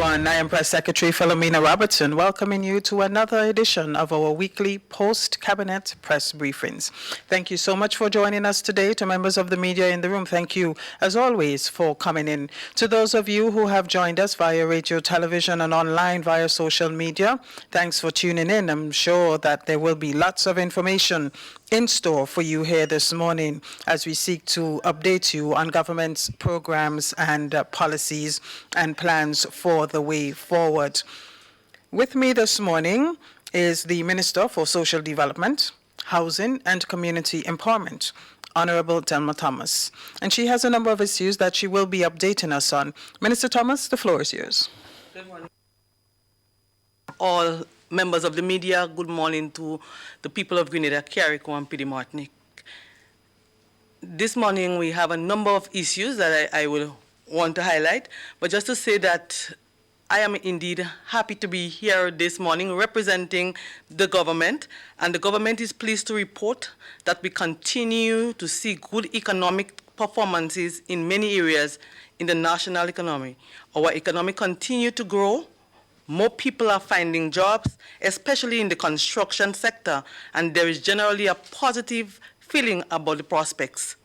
everyone. I am Press Secretary Philomena Robertson, welcoming you to another edition of our weekly post-cabinet press briefings. Thank you so much for joining us today. To members of the media in the room, thank you, as always, for coming in. To those of you who have joined us via radio, television, and online via social media, thanks for tuning in. I'm sure that there will be lots of information in store for you here this morning as we seek to update you on government's programs and policies and plans for the way forward. With me this morning is the Minister for Social Development, Housing and Community Empowerment, Honorable Delma Thomas. And she has a number of issues that she will be updating us on. Minister Thomas, the floor is yours. Good morning. All members of the media, good morning to the people of Grenada, Carriacou, and Pidi Martinique. This morning we have a number of issues that I will want to highlight, but just to say that I am indeed happy to be here this morning representing the government, and the government is pleased to report that we continue to see good economic performances in many areas in the national economy. Our economy continues to grow. More people are finding jobs, especially in the construction sector, and there is generally a positive feeling about the prospects.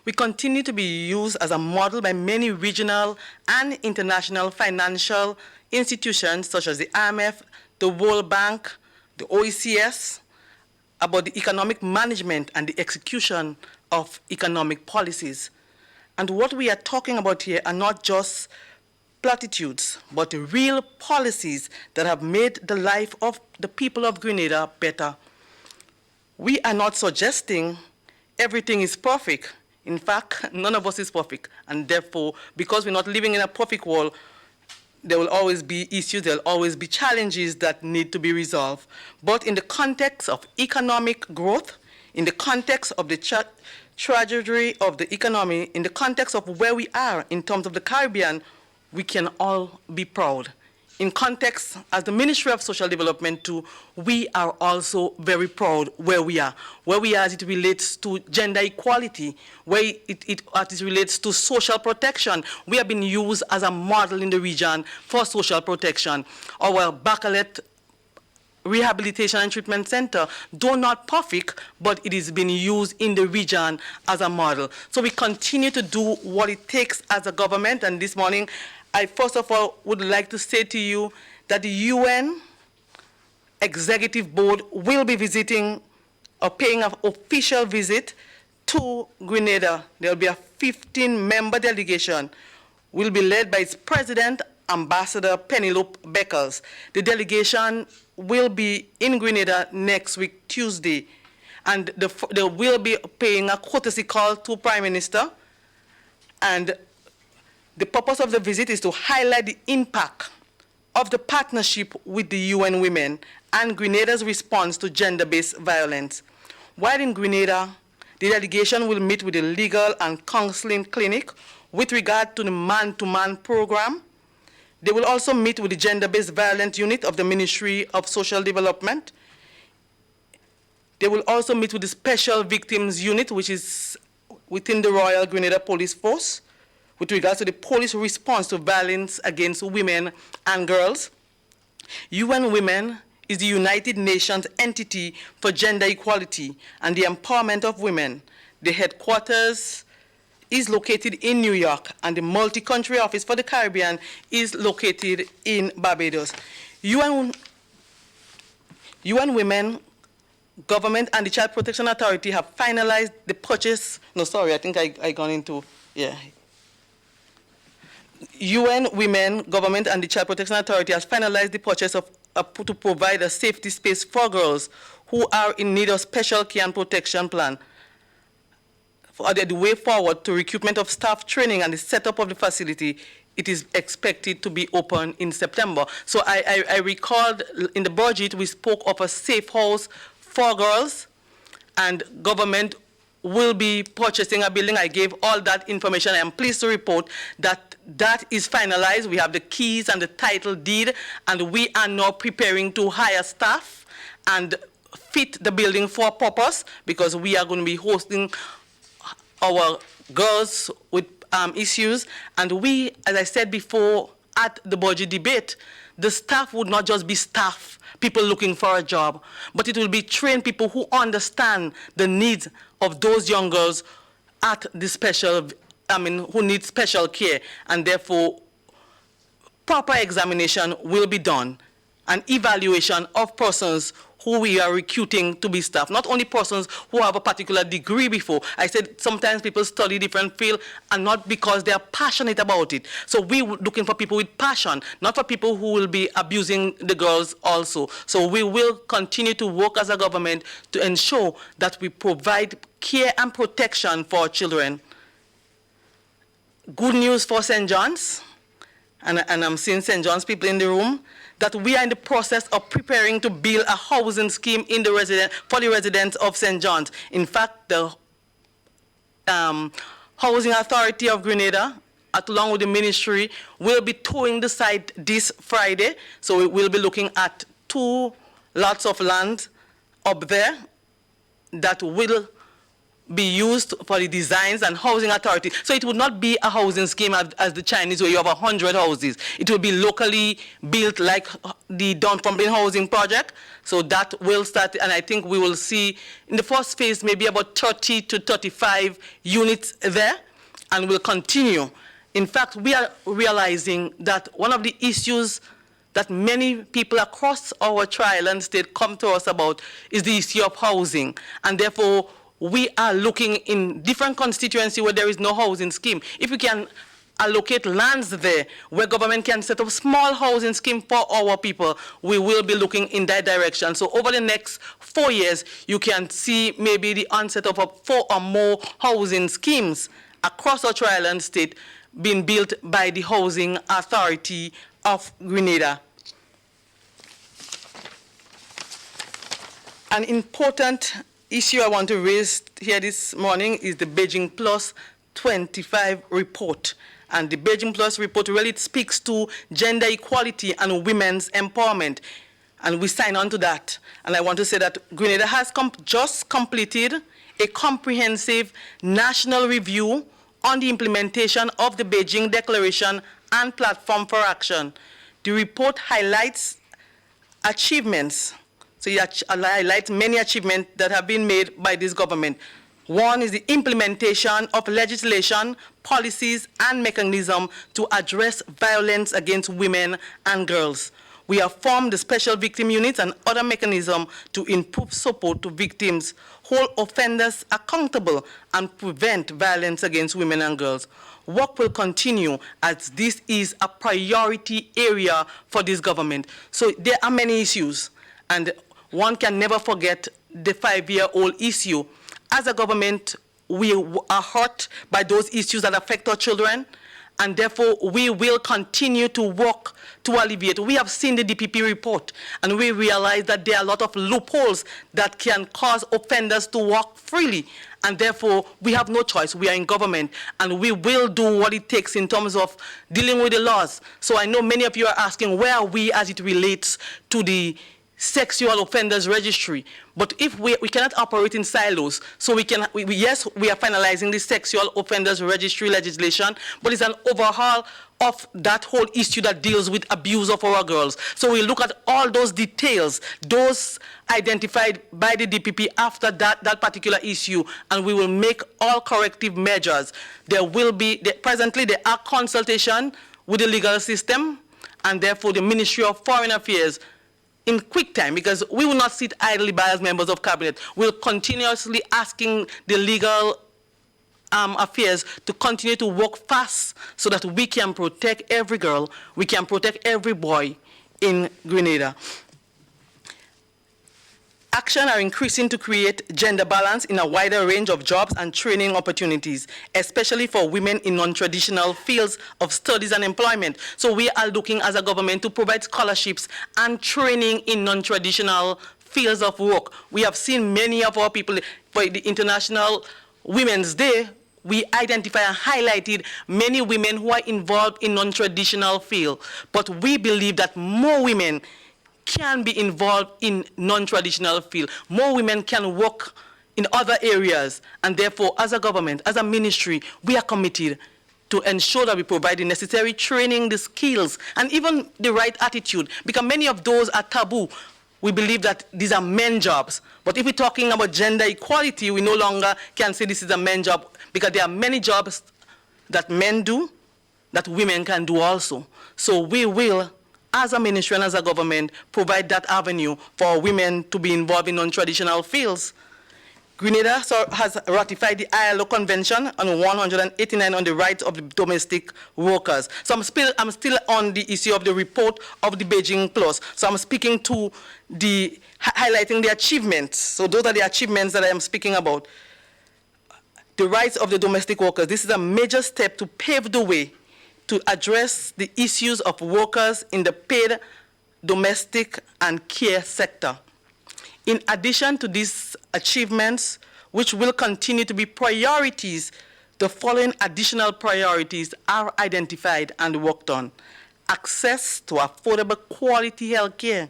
We continue to be used as a model by many regional and international financial institutions such as the IMF, the World Bank, the OECS, about the economic management and the execution of economic policies. And what we are talking about here are not just platitudes, but real policies that have made the life of the people of Grenada better. We are not suggesting everything is perfect. In fact, none of us is perfect. And therefore, because we're not living in a perfect world, there will always be issues, there will always be challenges that need to be resolved. But in the context of economic growth, in the context of the trajectory of the economy, in the context of where we are in terms of the Caribbean, we can all be proud. In context, as the Ministry of Social Development too, we are also very proud where we are as it relates to gender equality, where it relates to social protection. We have been used as a model in the region for social protection. Our Bacalet Rehabilitation and Treatment Center, though not perfect, but it is being used in the region as a model. So we continue to do what it takes as a government, and this morning, I first of all would like to say to you that the UN Executive Board will be visiting or paying an official visit to Grenada. There will be a 15-member delegation, will be led by its president, Ambassador Penelope Beckers. The delegation will be in Grenada next week, Tuesday, and they will be paying a courtesy call to Prime Minister, and the purpose of the visit is to highlight the impact of the partnership with the UN Women and Grenada's response to gender-based violence. While in Grenada, the delegation will meet with the legal and counseling clinic with regard to the man-to-man program. They will also meet with the gender-based violence unit of the Ministry of Social Development. They will also meet with the Special Victims Unit, which is within the Royal Grenada Police Force, with regards to the police response to violence against women and girls. UN Women is the United Nations entity for gender equality and the empowerment of women. The headquarters is located in New York, and the multi-country office for the Caribbean is located in Barbados. UN Women, Government, and the Child Protection Authority have finalized the purchase. No, sorry, I think I gone into, yeah. UN Women, Government, and the Child Protection Authority has finalized the purchase of to provide a safety space for girls who are in need of special care and protection plan. For the way forward to recruitment of staff training and the setup of the facility, it is expected to be open in September. So I recalled in the budget we spoke of a safe house for girls, and government will be purchasing a building. I gave all that information. I am pleased to report that that is finalized. We have the keys and the title deed, and we are now preparing to hire staff and fit the building for purpose, because we are going to be hosting our girls with issues. And we, as I said before, at the budget debate, the staff would not just be staff, people looking for a job, but it will be trained people who understand the needs of those young girls at the special, who need special care, and therefore proper examination will be done, an evaluation of persons who we are recruiting to be staff, not only persons who have a particular degree before. I said sometimes people study different fields and not because they are passionate about it. So we're looking for people with passion, not for people who will be abusing the girls also. So we will continue to work as a government to ensure that we provide care and protection for children. Good news for St. John's, and I'm seeing St. John's people in the room, that we are in the process of preparing to build a housing scheme in the for the residents of St. John's. In fact, the Housing Authority of Grenada, along with the ministry, will be touring the site this Friday. So we will be looking at 2 lots of land up there that will be used for the designs and housing authority. So it would not be a housing scheme as the Chinese where you have 100 houses. It will be locally built like the Dunfermline housing project. So that will start, and I think we will see in the first phase maybe about 30 to 35 units there, and will continue. In fact, we are realizing that one of the issues that many people across our tri-island state come to us about is the issue of housing, and therefore we are looking in different constituencies where there is no housing scheme. If we can allocate lands there where government can set up small housing scheme for our people, we will be looking in that direction. So over the next 4 years, you can see maybe the onset of 4 or more housing schemes across our tri-island state being built by the Housing Authority of Grenada. An important issue I want to raise here this morning is the Beijing Plus 25 report. And the Beijing Plus report really speaks to gender equality and women's empowerment. And we sign on to that. And I want to say that Grenada has just completed a comprehensive national review on the implementation of the Beijing Declaration and Platform for Action. The report highlights achievements. So it highlights many achievements that have been made by this government. One is the implementation of legislation, policies, and mechanisms to address violence against women and girls. We have formed the special victim units and other mechanisms to improve support to victims, hold offenders accountable, and prevent violence against women and girls. Work will continue as this is a priority area for this government. So there are many issues, and one can never forget the 5-year-old issue. As a government, we are hurt by those issues that affect our children, and therefore we will continue to work to alleviate. We have seen the DPP report, and we realize that there are a lot of loopholes that can cause offenders to walk freely, and therefore we have no choice. We are in government, and we will do what it takes in terms of dealing with the laws. So I know many of you are asking, where are we as it relates to the sexual offenders registry? But if we cannot operate in silos, so yes, we are finalizing the sexual offenders registry legislation, but it's an overhaul of that whole issue that deals with abuse of our girls. So we look at all those details, those identified by the DPP after that particular issue, and we will make all corrective measures. Presently there are consultation with the legal system, and therefore the Ministry of Foreign Affairs in quick time, because we will not sit idly by as members of cabinet. We'll continuously asking the legal affairs to continue to work fast so that we can protect every girl, we can protect every boy in Grenada. Action are increasing to create gender balance in a wider range of jobs and training opportunities, especially for women in non-traditional fields of studies and employment. So we are looking as a government to provide scholarships and training in non-traditional fields of work. We have seen many of our people for the International Women's Day. We identify and highlighted many women who are involved in non-traditional field, but we believe that more women can be involved in non-traditional field. More women can work in other areas, and therefore, as a government, as a ministry, we are committed to ensure that we provide the necessary training, the skills, and even the right attitude, because many of those are taboo. We believe that these are men jobs. But if we're talking about gender equality, we no longer can say this is a men job, because there are many jobs that men do that women can do also. So we will, as a ministry and as a government, provide that avenue for women to be involved in non-traditional fields. Grenada has ratified the ILO Convention on 189 on the rights of the domestic workers. So I'm still on the issue of the report of the Beijing Plus. So I'm speaking to highlighting the achievements. So those are the achievements that I am speaking about. The rights of the domestic workers. This is a major step to pave the way to address the issues of workers in the paid domestic and care sector. In addition to these achievements, which will continue to be priorities, the following additional priorities are identified and worked on. Access to affordable quality health care,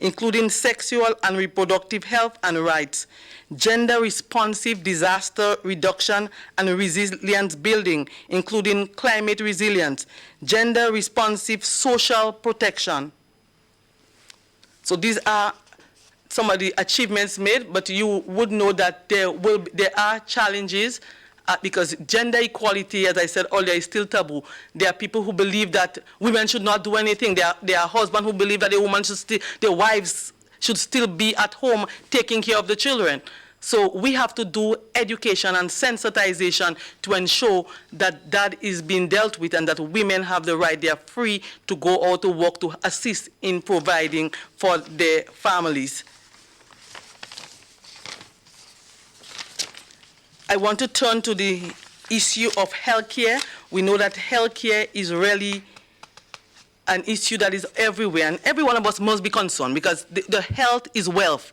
including sexual and reproductive health and rights, gender-responsive disaster reduction and resilience building, including climate resilience, gender-responsive social protection. So these are some of the achievements made, but you would know that there are challenges because gender equality, as I said earlier, is still taboo. There are people who believe that women should not do anything. There are husbands who believe that their wives should still be at home taking care of the children. So we have to do education and sensitization to ensure that that is being dealt with and that women have the right, they are free to go out to work to assist in providing for their families. I want to turn to the issue of healthcare. We know that healthcare is really an issue that is everywhere, and every one of us must be concerned because the health is wealth,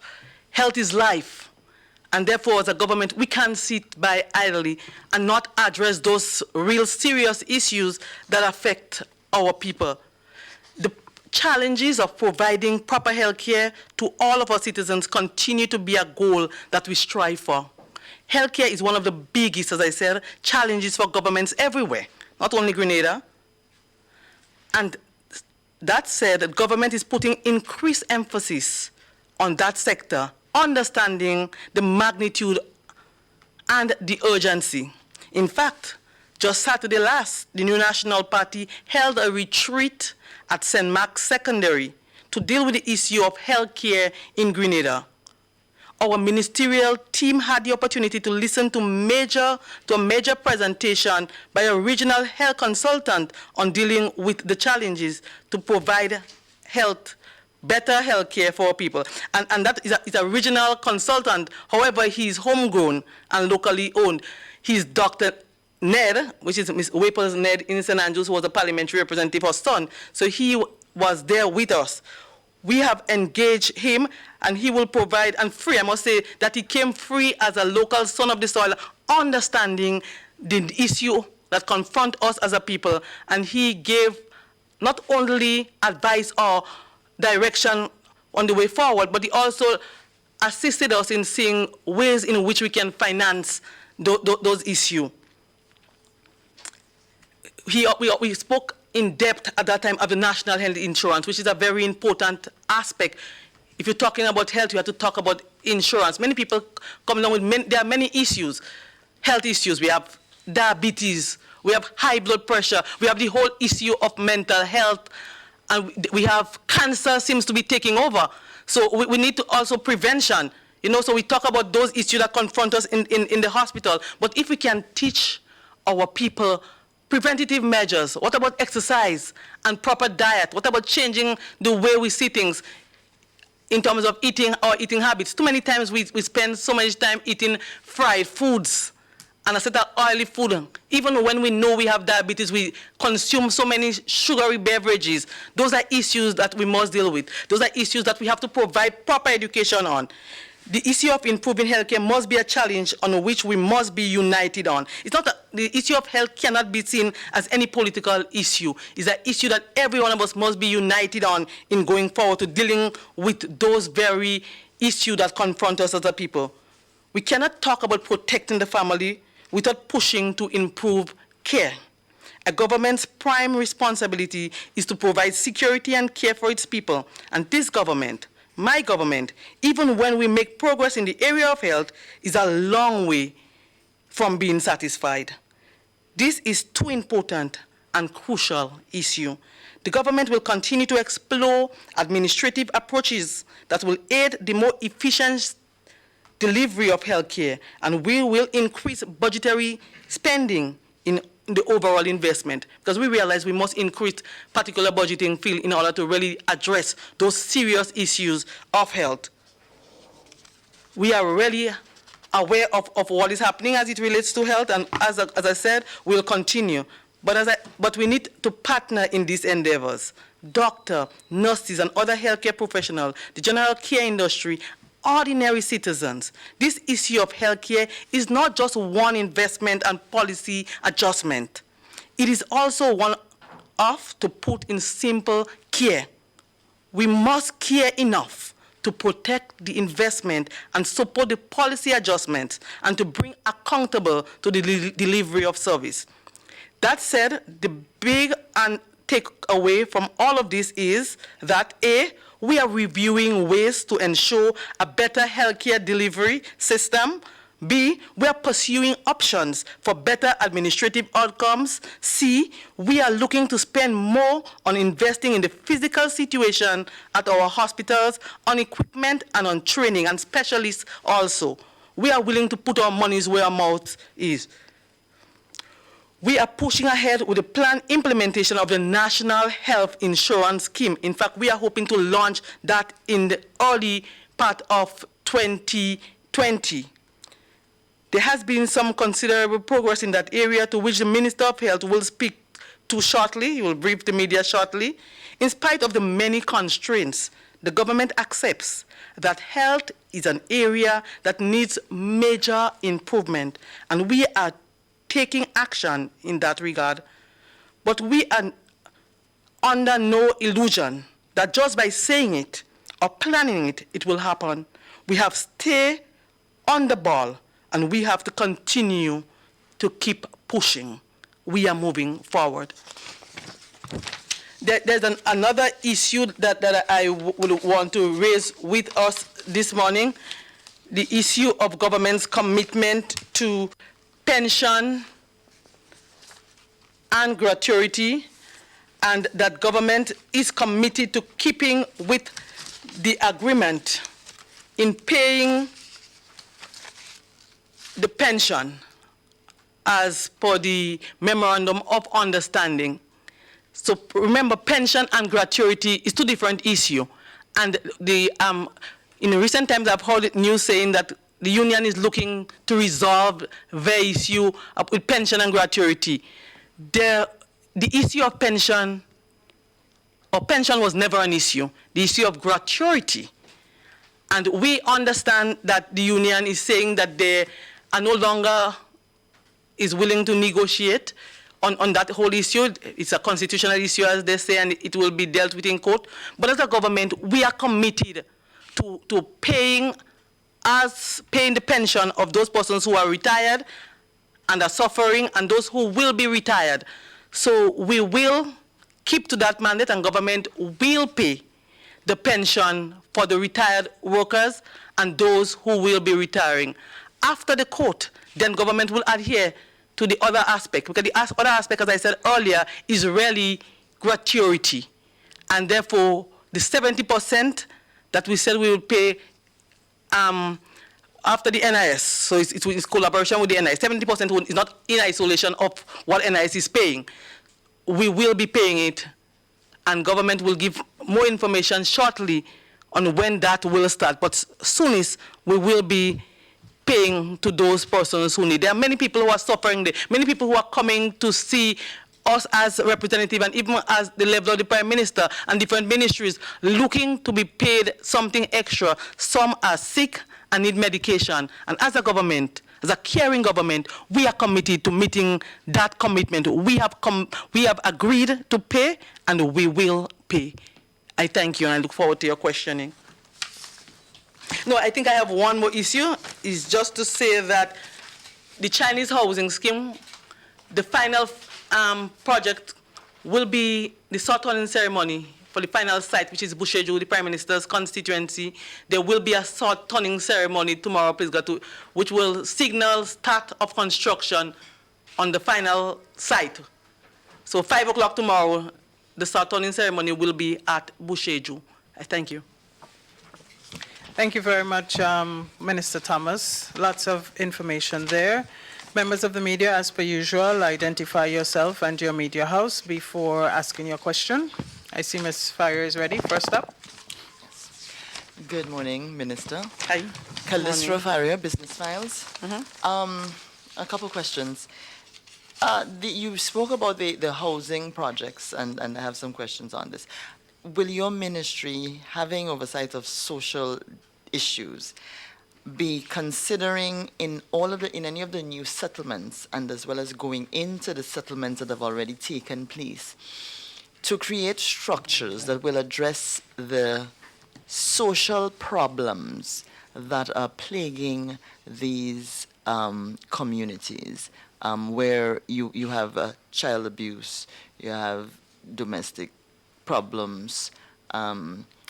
health is life, and therefore as a government we can't sit by idly and not address those real serious issues that affect our people. The challenges of providing proper healthcare to all of our citizens continue to be a goal that we strive for. Healthcare is one of the biggest, as I said, challenges for governments everywhere, not only Grenada. And that said, the government is putting increased emphasis on that sector, understanding the magnitude and the urgency. In fact, just Saturday last, the New National Party held a retreat at St. Mark's Secondary to deal with the issue of healthcare in Grenada. Our ministerial team had the opportunity to listen to a major presentation by a regional health consultant on dealing with the challenges to provide better health care for people. And that is a regional consultant. However, he's homegrown and locally owned. He's Dr. Ned, which is Ms. WeiVybz Ned in St. Andrews, who was a parliamentary representative, her son. So he was there with us. We have engaged him, and he will provide, and free, I must say, that he came free as a local son of the soil, understanding the issue that confront us as a people, and he gave not only advice or direction on the way forward, but he also assisted us in seeing ways in which we can finance those issues. We spoke in depth at that time of the national health insurance, which is a very important aspect. If you're talking about health, you have to talk about insurance. Many people come along with, there are many issues, health issues. We have diabetes, we have high blood pressure, we have the whole issue of mental health, and we have cancer seems to be taking over. So we need to also prevention. So we talk about those issues that confront us in the hospital. But if we can teach our people preventative measures, what about exercise and proper diet? What about changing the way we see things in terms of eating habits? Too many times we spend so much time eating fried foods and a set of oily food. Even when we know we have diabetes, we consume so many sugary beverages. Those are issues that we must deal with. Those are issues that we have to provide proper education on. The issue of improving healthcare must be a challenge on which we must be united on. It's not the issue of health cannot be seen as any political issue. It's an issue that every one of us must be united on in going forward to dealing with those very issues that confront us as a people. We cannot talk about protecting the family without pushing to improve care. A government's prime responsibility is to provide security and care for its people. And this government, my government, even when we make progress in the area of health, is a long way from being satisfied. This is too important and crucial issue. The government will continue to explore administrative approaches that will aid the more efficient delivery of health care, and we will increase budgetary spending in the overall investment, because we realize we must increase particular budgeting field in order to really address those serious issues of health. We are really aware of what is happening as it relates to health, and as I said, we'll continue. But we need to partner in these endeavors. Doctors, nurses, and other healthcare professionals, the general care industry, ordinary citizens. This issue of healthcare is not just one investment and policy adjustment. It is also one of, to put in simple, care. We must care enough to protect the investment and support the policy adjustments and to bring accountable to the delivery of service. That said, the big takeaway from all of this is that A, we are reviewing ways to ensure a better healthcare delivery system. B, we are pursuing options for better administrative outcomes. C, we are looking to spend more on investing in the physical situation at our hospitals, on equipment and on training and specialists also. We are willing to put our monies where our mouth is. We are pushing ahead with the planned implementation of the National Health Insurance Scheme. In fact, we are hoping to launch that in the early part of 2020. There has been some considerable progress in that area, to which the Minister of Health will speak to shortly. He will brief the media shortly. In spite of the many constraints, the government accepts that health is an area that needs major improvement, and we are taking action in that regard. But we are under no illusion that just by saying it or planning it, it will happen. We have to stay on the ball, and we have to continue to keep pushing. We are moving forward. There's another issue that I would want to raise with us this morning, the issue of government's commitment to pension and gratuity, and that government is committed to keeping with the agreement in paying the pension as per the Memorandum of Understanding. So remember, pension and gratuity is two different issues. And in recent times, I've heard news saying that the union is looking to resolve the issue with pension and gratuity. The issue of pension was never an issue. The issue of gratuity. And we understand that the union is saying that they are no longer is willing to negotiate on that whole issue. It's a constitutional issue, as they say, and it will be dealt with in court. But as a government, we are committed to paying the pension of those persons who are retired and are suffering, and those who will be retired. So we will keep to that mandate, and government will pay the pension for the retired workers and those who will be retiring. After the court, then government will adhere to the other aspect, because the other aspect, as I said earlier, is really gratuity. And therefore, the 70% that we said we will pay after the NIS, so it's collaboration with the NIS. 70% is not in isolation of what NIS is paying. We will be paying it, and government will give more information shortly on when that will start. But soonest, we will be paying to those persons who need. There are many people who are suffering, many people who are coming to see us as representative, and even as the level of the Prime Minister and different ministries, looking to be paid something extra. Some are sick and need medication. And as a government, as a caring government, we are committed to meeting that commitment. We have agreed to pay, and we will pay. I thank you, and I look forward to your questioning. No, I think I have one more issue. Is just to say that the Chinese housing scheme, the final project will be the salt-turning ceremony for the final site, which is Busheju, the Prime Minister's constituency. There will be a salt-turning ceremony tomorrow, please God, which will signal start of construction on the final site. So 5 o'clock tomorrow, the salt-turning ceremony will be at Busheju. I thank you. Thank you very much, Minister Thomas. Lots of information there. Members of the media, as per usual, identify yourself and your media house before asking your question. I see Ms. Fire is ready. First up. Good morning, Minister. Hi. Calistro Faria, Business Files. A couple questions. You spoke about the housing projects, and I have some questions on this. Will your ministry, having oversight of social issues, be considering in any of the new settlements, and as well as going into the settlements that have already taken place, to create structures that will address the social problems that are plaguing these communities, where you have child abuse, you have domestic problems,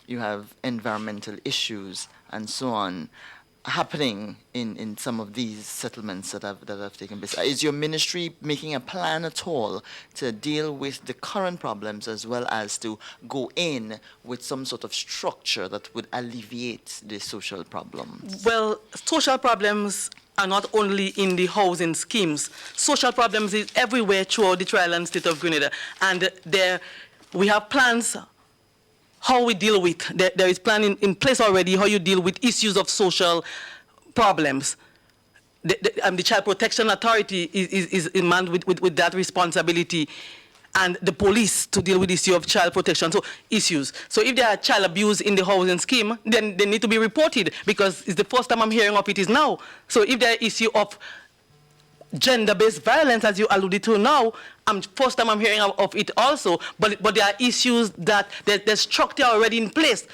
you have environmental issues, and so on, happening in some of these settlements that have taken place. Is your ministry making a plan at all to deal with the current problems, as well as to go in with some sort of structure that would alleviate the social problems? Well, social problems are not only in the housing schemes. Social problems is everywhere throughout the tri-island state of Grenada. And we have plans how we deal with. There is plan in place already how you deal with issues of social problems. The Child Protection Authority is manned with that responsibility, and the police to deal with the issue of child protection, so issues. So if there are child abuse in the housing scheme, then they need to be reported, because it's the first time I'm hearing of it is now. So if there are issue of gender-based violence, as you alluded to now, first time I'm hearing of it also, but there are issues that there's structure already in place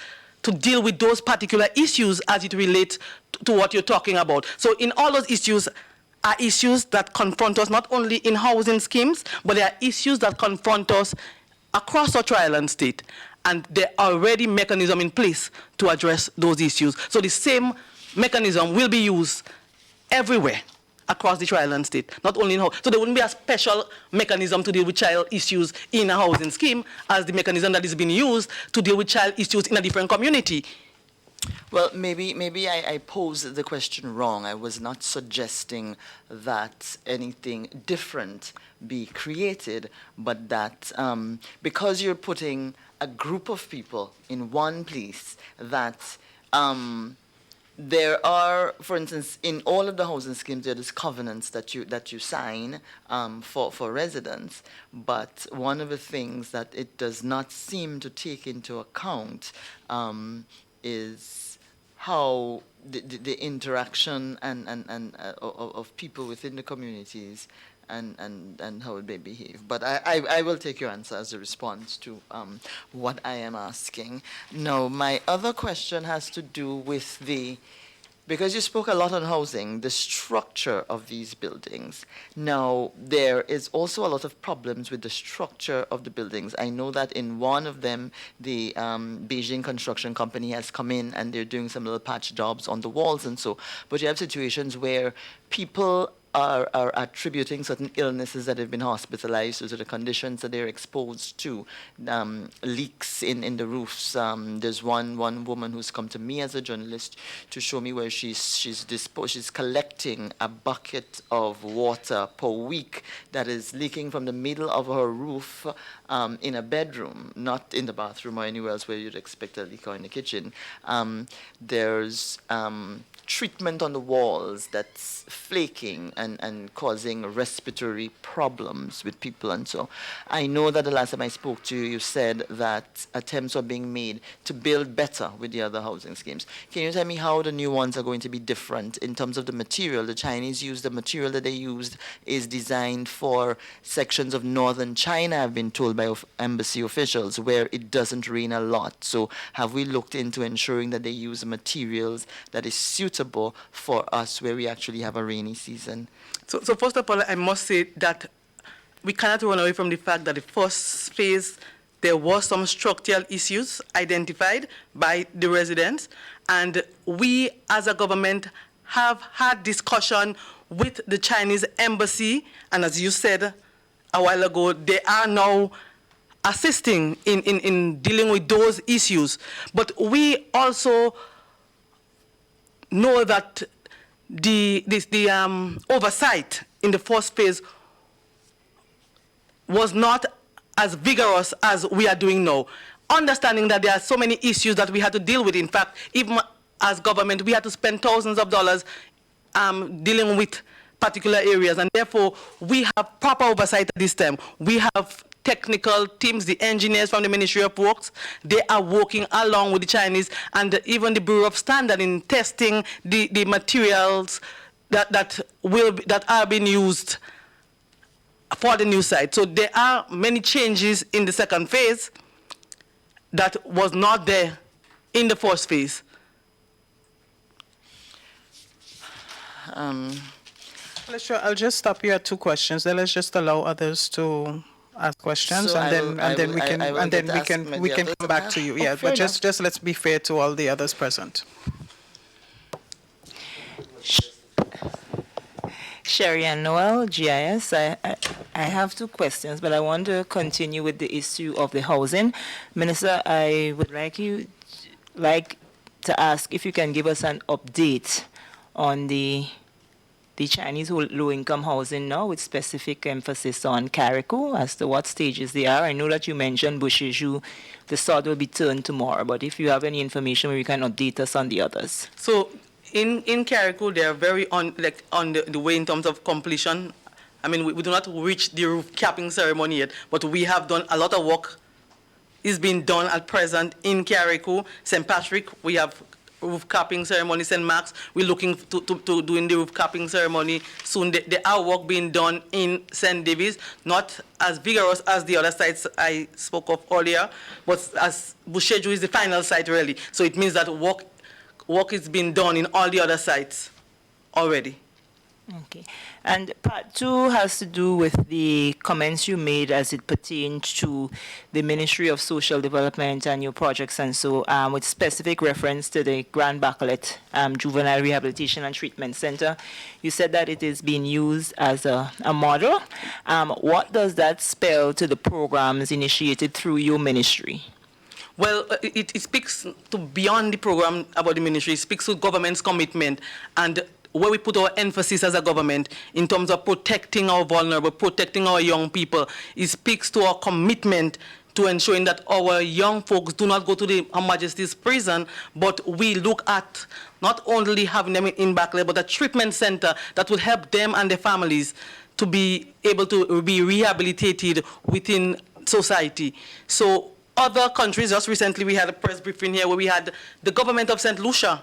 to deal with those particular issues as it relates to what you're talking about. So in all those issues are issues that confront us not only in housing schemes, but there are issues that confront us across our tri-island state, and there are already mechanisms in place to address those issues. So the same mechanism will be used everywhere across the tri-island state, not only in housing. So there wouldn't be a special mechanism to deal with child issues in a housing scheme as the mechanism that is being used to deal with child issues in a different community. Well, maybe I posed the question wrong. I was not suggesting that anything different be created, but that because you're putting a group of people in one place, that there are, for instance, in all of the housing schemes, there is covenants that you sign for residents. But one of the things that it does not seem to take into account is how the interaction and of people within the communities and how it may behave. But I will take your answer as a response to what I am asking. Now, my other question has to do with because you spoke a lot on housing, the structure of these buildings. Now, there is also a lot of problems with the structure of the buildings. I know that in one of them, the Beijing construction company has come in and they're doing some little patch jobs on the walls and so. But you have situations where people are attributing certain illnesses that have been hospitalized to the conditions that they're exposed to, leaks in the roofs. There's one woman who's come to me as a journalist to show me where she's collecting a bucket of water per week that is leaking from the middle of her roof in a bedroom, not in the bathroom or anywhere else where you'd expect a leak, or in the kitchen. There's treatment on the walls that's flaking and causing respiratory problems with people. And so I know that the last time I spoke to you, you said that attempts are being made to build better with the other housing schemes. Can you tell me how the new ones are going to be different in terms of the material? The Chinese the material that they used is designed for sections of northern China, I've been told by embassy officials, where it doesn't rain a lot. So have we looked into ensuring that they use materials that is suitable for us where we actually have a rainy season? So first of all, I must say that we cannot run away from the fact that the first phase, there was some structural issues identified by the residents, and we as a government have had discussion with the Chinese embassy, and as you said a while ago, they are now assisting in dealing with those issues. But we also know that the oversight in the first phase was not as vigorous as we are doing now. Understanding that there are so many issues that we had to deal with. In fact, even as government, we had to spend thousands of dollars dealing with particular areas, and therefore we have proper oversight at this time. We have technical teams, the engineers from the Ministry of Works, they are working along with the Chinese and even the Bureau of Standard in testing the materials that are being used for the new site. So there are many changes in the second phase that was not there in the first phase. I'll just stop you at 2 questions. Then let's just allow others to ask questions, So and then we can come back now. to you. Oh, Yeah, fair but just let's be fair to all the others present. Sherry and Noel, GIS. I have 2 questions, but I want to continue with the issue of the housing. Minister, I would like to ask if you can give us an update on the Chinese low-income housing now, with specific emphasis on Carriacou, as to what stages they are. I know that you mentioned Bushiju, the sod will be turned tomorrow, but if you have any information where you can update us on the others. So in Carriacou, they are very on the way in terms of completion. I mean, we do not reach the roof capping ceremony yet, but we have done a lot of work is being done at present in Carriacou. St. Patrick, we have roof capping ceremony. St. Mark's, we're looking to doing the roof capping ceremony soon. There are work being done in St. David's, not as vigorous as the other sites I spoke of earlier, but as Busheju is the final site really. So it means that work is being done in all the other sites already. Okay. And part 2 has to do with the comments you made as it pertains to the Ministry of Social Development and your projects, and so with specific reference to the Grand Bacolet Juvenile Rehabilitation and Treatment Center. You said that it is being used as a model. What does that spell to the programs initiated through your ministry? Well, it speaks to beyond the program about the ministry. It speaks to government's commitment and where we put our emphasis as a government in terms of protecting our vulnerable, protecting our young people. It speaks to our commitment to ensuring that our young folks do not go to the Her Majesty's prison, but we look at not only having them in Bacolet, but a treatment center that will help them and their families to be able to be rehabilitated within society. So other countries, just recently we had a press briefing here where we had the government of St. Lucia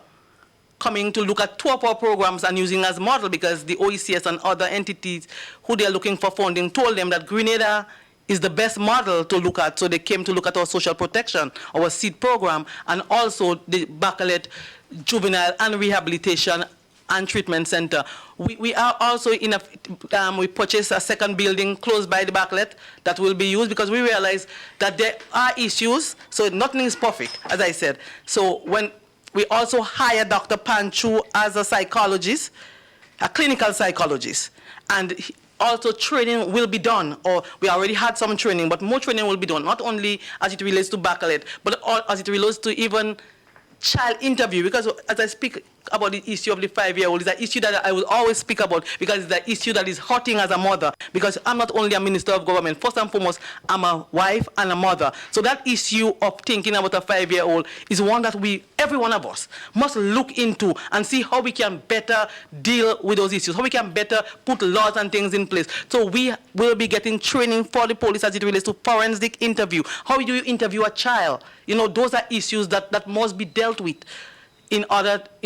coming to look at 2 of our programs and using as model, because the OECS and other entities who they are looking for funding told them that Grenada is the best model to look at. So they came to look at our social protection, our SEED program, and also the Bacolet Juvenile and Rehabilitation and Treatment Center. We are also in we purchased a second building close by the Bacolet that will be used, because we realize that there are issues, so nothing is perfect, as I said. So when we also hired Dr. Panchu as a psychologist, a clinical psychologist, and also training will be done, or we already had some training, but more training will be done, not only as it relates to Bacolet, but as it relates to even child interview, because as I speak about the issue of the 5-year-old, it's an issue that I will always speak about, because it's the issue that is hurting as a mother, because I'm not only a minister of government, first and foremost, I'm a wife and a mother. So that issue of thinking about a 5-year-old is one that every one of us must look into and see how we can better deal with those issues, how we can better put laws and things in place. So we will be getting training for the police as it relates to forensic interview. How do you interview a child? You know, those are issues that must be dealt with in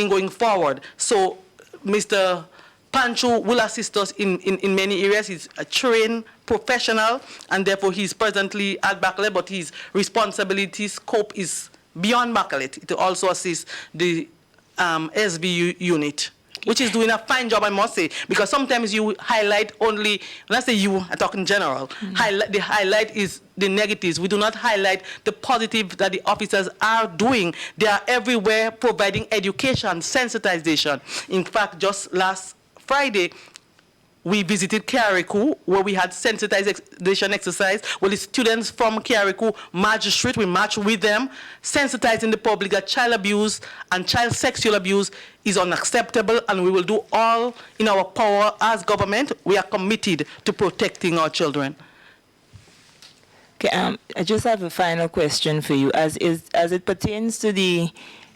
going forward. So Mr. Pancho will assist us in many areas. He's a trained professional, and therefore he's presently at Bacolet, but his responsibility scope is beyond Bacolet to also assist the SVU unit. which is doing a fine job, I must say, because sometimes you highlight only, when I say you, I talk in general, the highlight is the negatives. We do not highlight the positive that the officers are doing. They are everywhere providing education, sensitization. In fact, just last Friday, we visited Carriacou, where we had sensitization exercise, where the students from Carriacou marched the street. We marched with them, sensitizing the public that child abuse and child sexual abuse is unacceptable, and we will do all in our power as government. We are committed to protecting our children. Okay, I just have a final question for you. As it pertains to the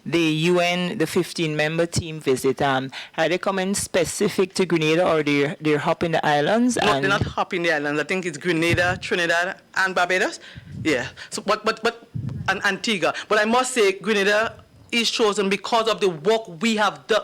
UN, the 15-member team visit, are they coming specific to Grenada, or they're hopping the islands? No, they're not hopping the islands. I think it's Grenada, Trinidad, and Barbados. Yeah. So, and Antigua. But I must say, Grenada is chosen because of the work we have done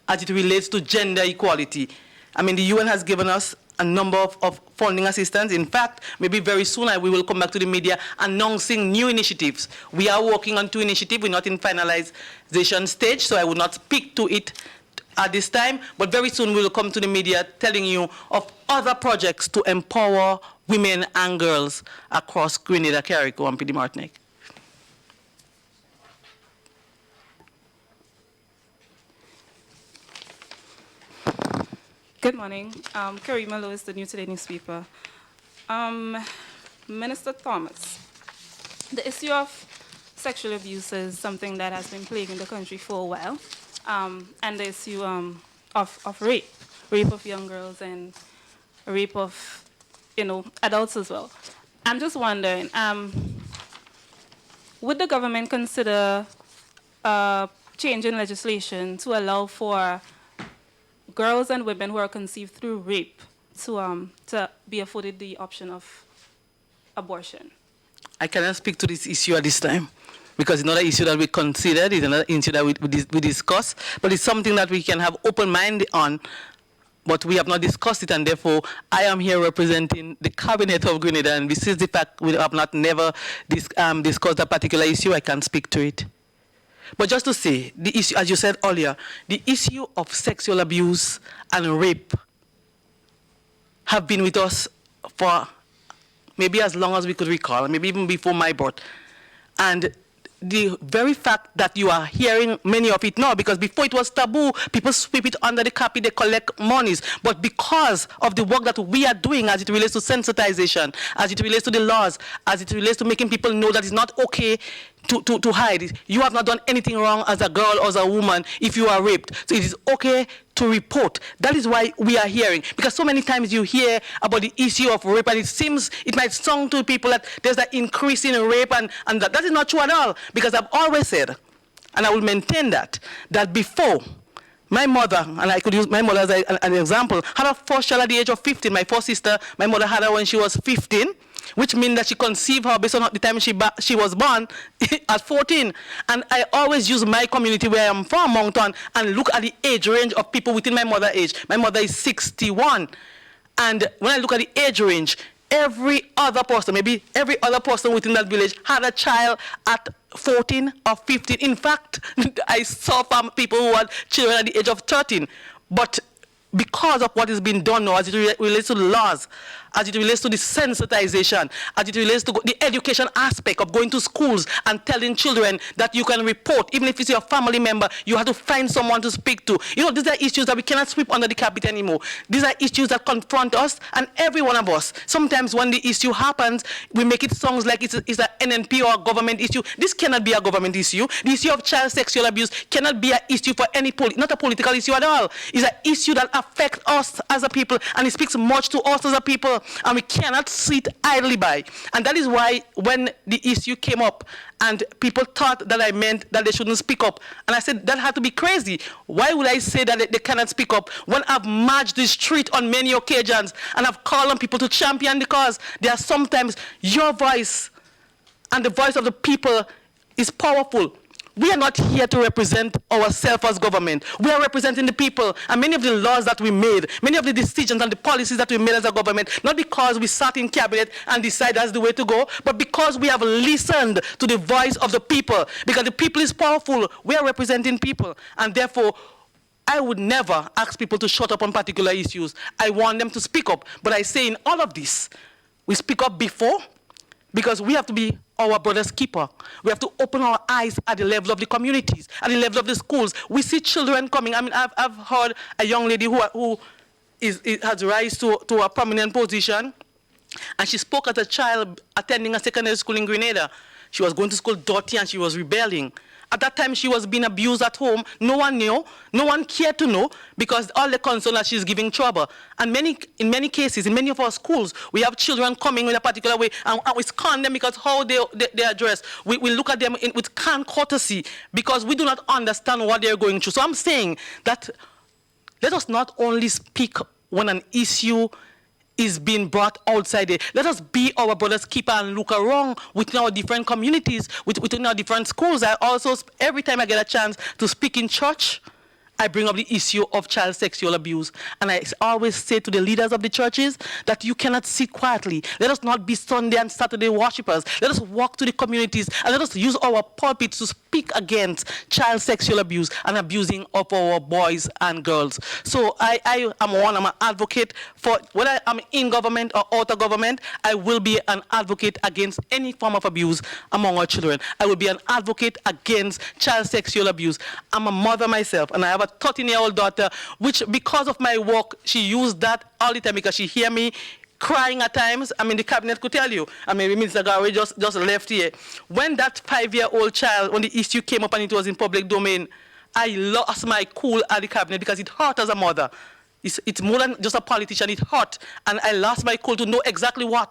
as it relates to gender equality. I mean, the UN has given us a number of funding assistance. In fact, maybe very soon we will come back to the media announcing new initiatives. We are working on 2 initiatives. We're not in finalization stage, so I will not speak to it at this time. But very soon we will come to the media telling you of other projects to empower women and girls across Grenada, Carriacou, and PD Martinique. Good morning. Karima Lewis, the New Today newspaper. Minister Thomas, the issue of sexual abuse is something that has been plaguing the country for a while, and the issue of rape of young girls and rape of, adults as well. I'm just wondering, would the government consider change in legislation to allow for girls and women who are conceived through rape to be afforded the option of abortion? I cannot speak to this issue at this time because it's not an issue that we considered, it's another issue that we discuss, but it's something that we can have open mind on, but we have not discussed it, and therefore I am here representing the cabinet of Grenada, and this is the fact we have never discussed a particular issue. I can't speak to it. But just to say, the issue, as you said earlier, the issue of sexual abuse and rape have been with us for maybe as long as we could recall, maybe even before my birth. And the very fact that you are hearing many of it now, because before it was taboo, people sweep it under the carpet, they collect monies. But because of the work that we are doing as it relates to sensitization, as it relates to the laws, as it relates to making people know that it's not okay to hide it. You have not done anything wrong as a girl or as a woman if you are raped. So it is okay to report. That is why we are hearing. Because so many times you hear about the issue of rape, and it might sound to people that there's an increase in rape, and that is not true at all. Because I've always said, and I will maintain that before, my mother, and I could use my mother as an example, had her first child at the age of 15. My first sister, my mother had her when she was 15. Which means that she conceived her based on the time she was born at 14. And I always use my community where I'm from, Moncton, and look at the age range of people within my mother's age. My mother is 61. And when I look at the age range, every other person, maybe every other person within that village had a child at 14 or 15. In fact, I saw some people who had children at the age of 13. But because of what is being done now, as it relates to the laws, as it relates to the sensitization, as it relates to the education aspect of going to schools and telling children that you can report, even if it's your family member, you have to find someone to speak to. These are issues that we cannot sweep under the carpet anymore. These are issues that confront us and every one of us. Sometimes when the issue happens, we make it sound like it's an NNP or a government issue. This cannot be a government issue. The issue of child sexual abuse cannot be an issue for not a political issue at all. It's an issue that affects us as a people, and it speaks much to us as a people. And we cannot sit idly by. And that is why when the issue came up and people thought that I meant that they shouldn't speak up, and I said that had to be crazy. Why would I say that they cannot speak up when I've marched the street on many occasions and I've called on people to champion the cause? There are sometimes your voice and the voice of the people is powerful. We are not here to represent ourselves as government. We are representing the people. And many of the laws that we made, many of the decisions and the policies that we made as a government, not because we sat in cabinet and decided that's the way to go, but because we have listened to the voice of the people. Because the people is powerful. We are representing people. And therefore, I would never ask people to shut up on particular issues. I want them to speak up. But I say in all of this, we speak up before, because we have to be our brother's keeper. We have to open our eyes at the level of the communities, at the level of the schools. We see children coming. I mean, I've heard a young lady who has rise to a prominent position, and she spoke as a child attending a secondary school in Grenada. She was going to school dirty and she was rebelling. At that time, she was being abused at home. No one knew. No one cared to know, because all the concern that she's giving trouble. And in many cases, in many of our schools, we have children coming in a particular way, and we scorn them because how they are dressed. We look at them with canned courtesy because we do not understand what they're going through. So I'm saying that let us not only speak when an issue is being brought outside there. Let us be our brother's keeper and look around within our different communities, within our different schools. I also, every time I get a chance to speak in church, I bring up the issue of child sexual abuse. And I always say to the leaders of the churches that you cannot sit quietly. Let us not be Sunday and Saturday worshipers. Let us walk to the communities and let us use our pulpits to speak against child sexual abuse and abusing of our boys and girls. So I'm an advocate for, whether I'm in government or out of government, I will be an advocate against any form of abuse among our children. I will be an advocate against child sexual abuse. I'm a mother myself, and I have a 13-year-old daughter, which because of my work, she used that all the time because she hear me crying at times. I mean, the cabinet could tell you. I mean, Mr. Gary just left here. When that 5-year-old child, when the issue came up and it was in public domain, I lost my cool at the cabinet because it hurt as a mother. It's more than just a politician, it hurt. And I lost my cool to know exactly where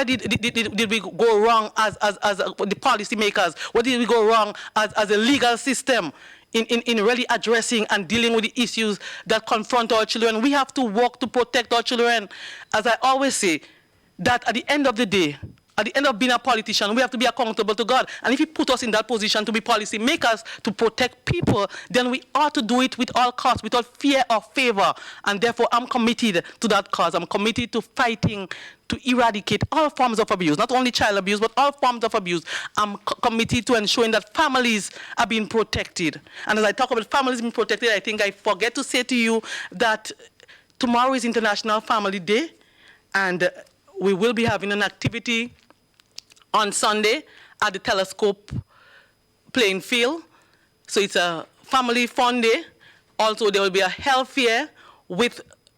did we go wrong as the policy makers? Where did we go wrong as a legal system in really addressing and dealing with the issues that confront our children? We have to work to protect our children. As I always say, that at the end of the day, at the end of being a politician, we have to be accountable to God. And if He put us in that position to be policy makers, to protect people, then we ought to do it with all costs, without fear or favor. And therefore, I'm committed to that cause. I'm committed to fighting to eradicate all forms of abuse, not only child abuse, but all forms of abuse. I'm committed to ensuring that families are being protected. And as I talk about families being protected, I think I forget to say to you that tomorrow is International Family Day, and we will be having an activity on Sunday at the Telescope playing field. So it's a family fun day. Also, there will be a health fair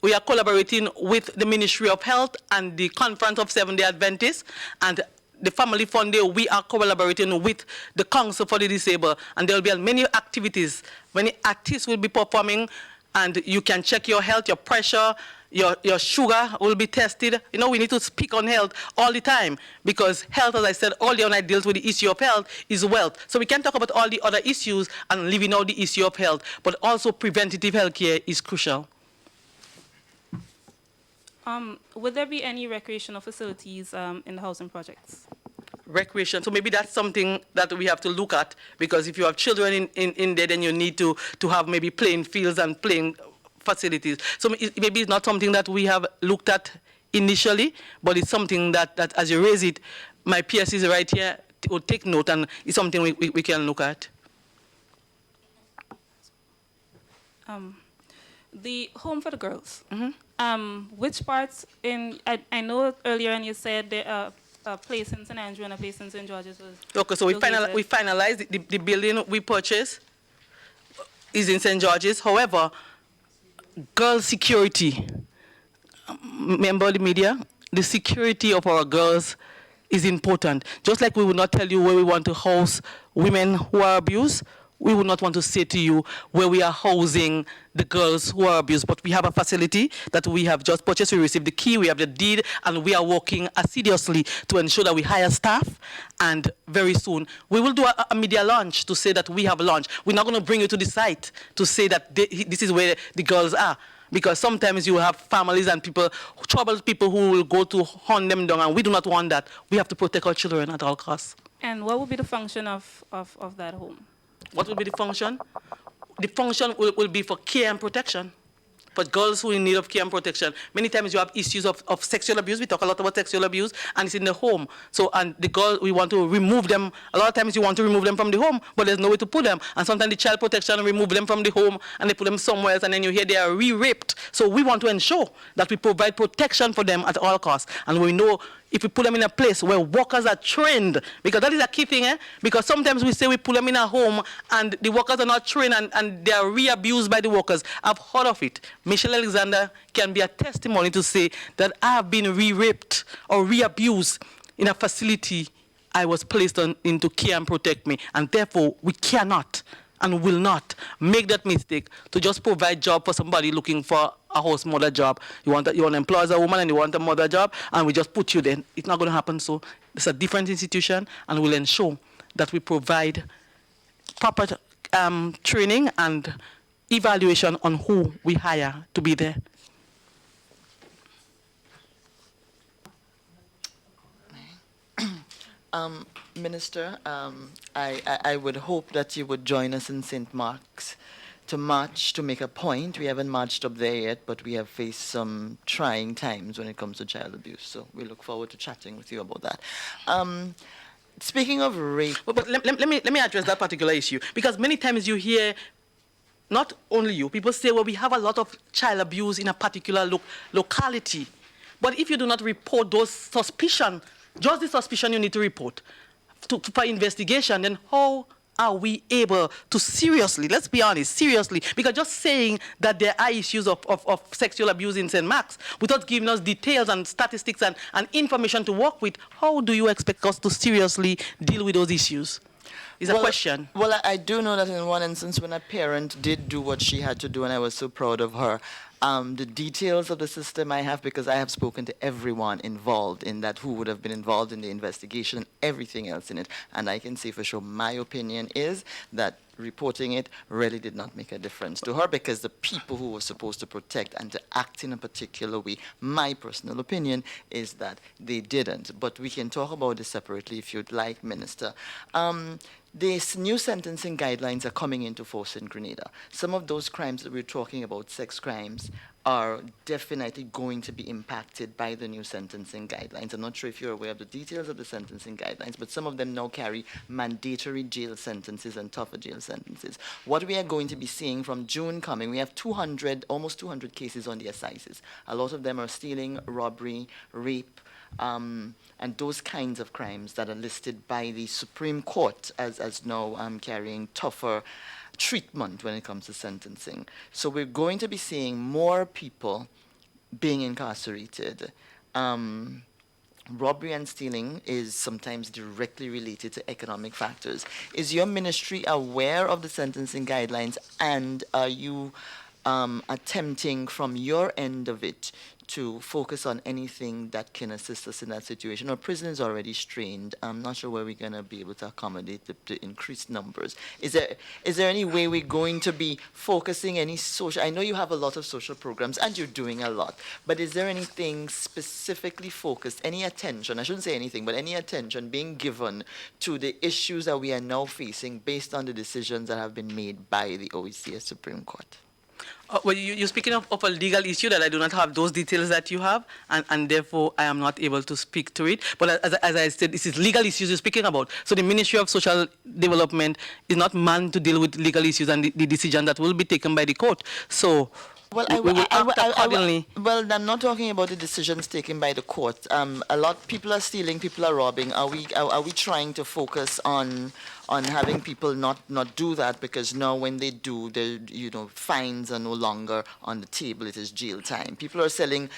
we are collaborating with the Ministry of Health and the Conference of Seventh-day Adventists. And the Family Fun Day, we are collaborating with the Council for the Disabled. And there will be many activities. Many artists will be performing, and you can check your health, your pressure, your sugar will be tested. You know, we need to speak on health all the time, because health, as I said earlier when I dealt with the issue of health, is wealth. So we can talk about all the other issues and leaving out the issue of health, but also preventative health care is crucial. Would there be any recreational facilities in the housing projects? Recreation, so maybe that's something that we have to look at, because if you have children in there, then you need to have maybe playing fields and playing facilities. So maybe it's not something that we have looked at initially, but it's something that as you raise it, my PS is right here, will take note, and it's something we can look at. The home for the girls. Which parts I know earlier and you said there a place in St. Andrew and a place in St. George's was... Okay, so we finalized the building we purchased is in St. George's. However, girl security, member of the media, the security of our girls is important. Just like we would not tell you where we want to house women who are abused, we would not want to say to you where we are housing the girls who are abused. But we have a facility that we have just purchased. We received the key, we have the deed, and we are working assiduously to ensure that we hire staff. And very soon, we will do a media launch to say that we have launched. We're not going to bring you to the site to say that this is where the girls are. Because sometimes you have families and people, troubled people who will go to hunt them down, and we do not want that. We have to protect our children at all costs. And what would be the function of that home? What will be the function? The function will be for care and protection. But girls who are in need of care and protection, many times you have issues of sexual abuse. We talk a lot about sexual abuse, and it's in the home. So, and the girl, we want to remove them. A lot of times you want to remove them from the home, but there's no way to put them. And sometimes the child protection remove them from the home, and they put them somewhere else, and then you hear they are re-raped. So we want to ensure that we provide protection for them at all costs. And we know if we put them in a place where workers are trained, because that is a key thing, because sometimes we say we put them in a home and the workers are not trained and they are re-abused by the workers. I've heard of it. Michelle Alexander can be a testimony to say that I have been re-raped or re-abused in a facility I was placed into care and protect me, and therefore we cannot and will not make that mistake to just provide job for somebody looking for a house mother job. You want to employ as a woman and you want a mother job, and we just put you there. It's not going to happen. So it's a different institution, and we'll ensure that we provide proper training and evaluation on who we hire to be there. Minister, I would hope that you would join us in St. Mark's to march, to make a point. We haven't marched up there yet, but we have faced some trying times when it comes to child abuse. So we look forward to chatting with you about that. Speaking of rape... But let me address that particular issue, because many times you hear, not only you, people say, well, we have a lot of child abuse in a particular locality. But if you do not report those suspicions, just the suspicion you need to report for investigation, then how are we able to seriously, let's be honest, seriously, because just saying that there are issues of sexual abuse in St. Mark's without giving us details and statistics and information to work with, how do you expect us to seriously deal with those issues? Is a question. Well, I do know that in one instance when a parent did do what she had to do, and I was so proud of her. The details of the system I have, because I have spoken to everyone involved in that, who would have been involved in the investigation, everything else in it. And I can say for sure my opinion is that reporting it really did not make a difference to her, because the people who were supposed to protect and to act in a particular way, my personal opinion is that they didn't. But we can talk about this separately if you'd like, Minister. These new sentencing guidelines are coming into force in Grenada. Some of those crimes that we're talking about, sex crimes, are definitely going to be impacted by the new sentencing guidelines. I'm not sure if you're aware of the details of the sentencing guidelines, but some of them now carry mandatory jail sentences and tougher jail sentences. What we are going to be seeing from June coming, we have almost 200 cases on the assizes. A lot of them are stealing, robbery, rape, and those kinds of crimes that are listed by the Supreme Court as now carrying tougher treatment when it comes to sentencing. So we're going to be seeing more people being incarcerated. Robbery and stealing is sometimes directly related to economic factors. Is your ministry aware of the sentencing guidelines, and are you attempting from your end of it to focus on anything that can assist us in that situation? Our prison is already strained. I'm not sure where we're going to be able to accommodate the increased numbers. Is there any way we're going to be focusing any social... I know you have a lot of social programs and you're doing a lot, but is there anything specifically focused, any attention, I shouldn't say anything, but any attention being given to the issues that we are now facing based on the decisions that have been made by the OECS Supreme Court? Well, you're speaking of a legal issue that I do not have those details that you have, and therefore I am not able to speak to it. But as I said, this is legal issues you're speaking about. So the Ministry of Social Development is not manned to deal with legal issues and the decision that will be taken by the court. So well, we will act accordingly. Well, I'm not talking about the decisions taken by the court. A lot people are stealing, people are robbing. Are we trying to focus on having people not do that, because now when they do, fines are no longer on the table. It is jail time. People are selling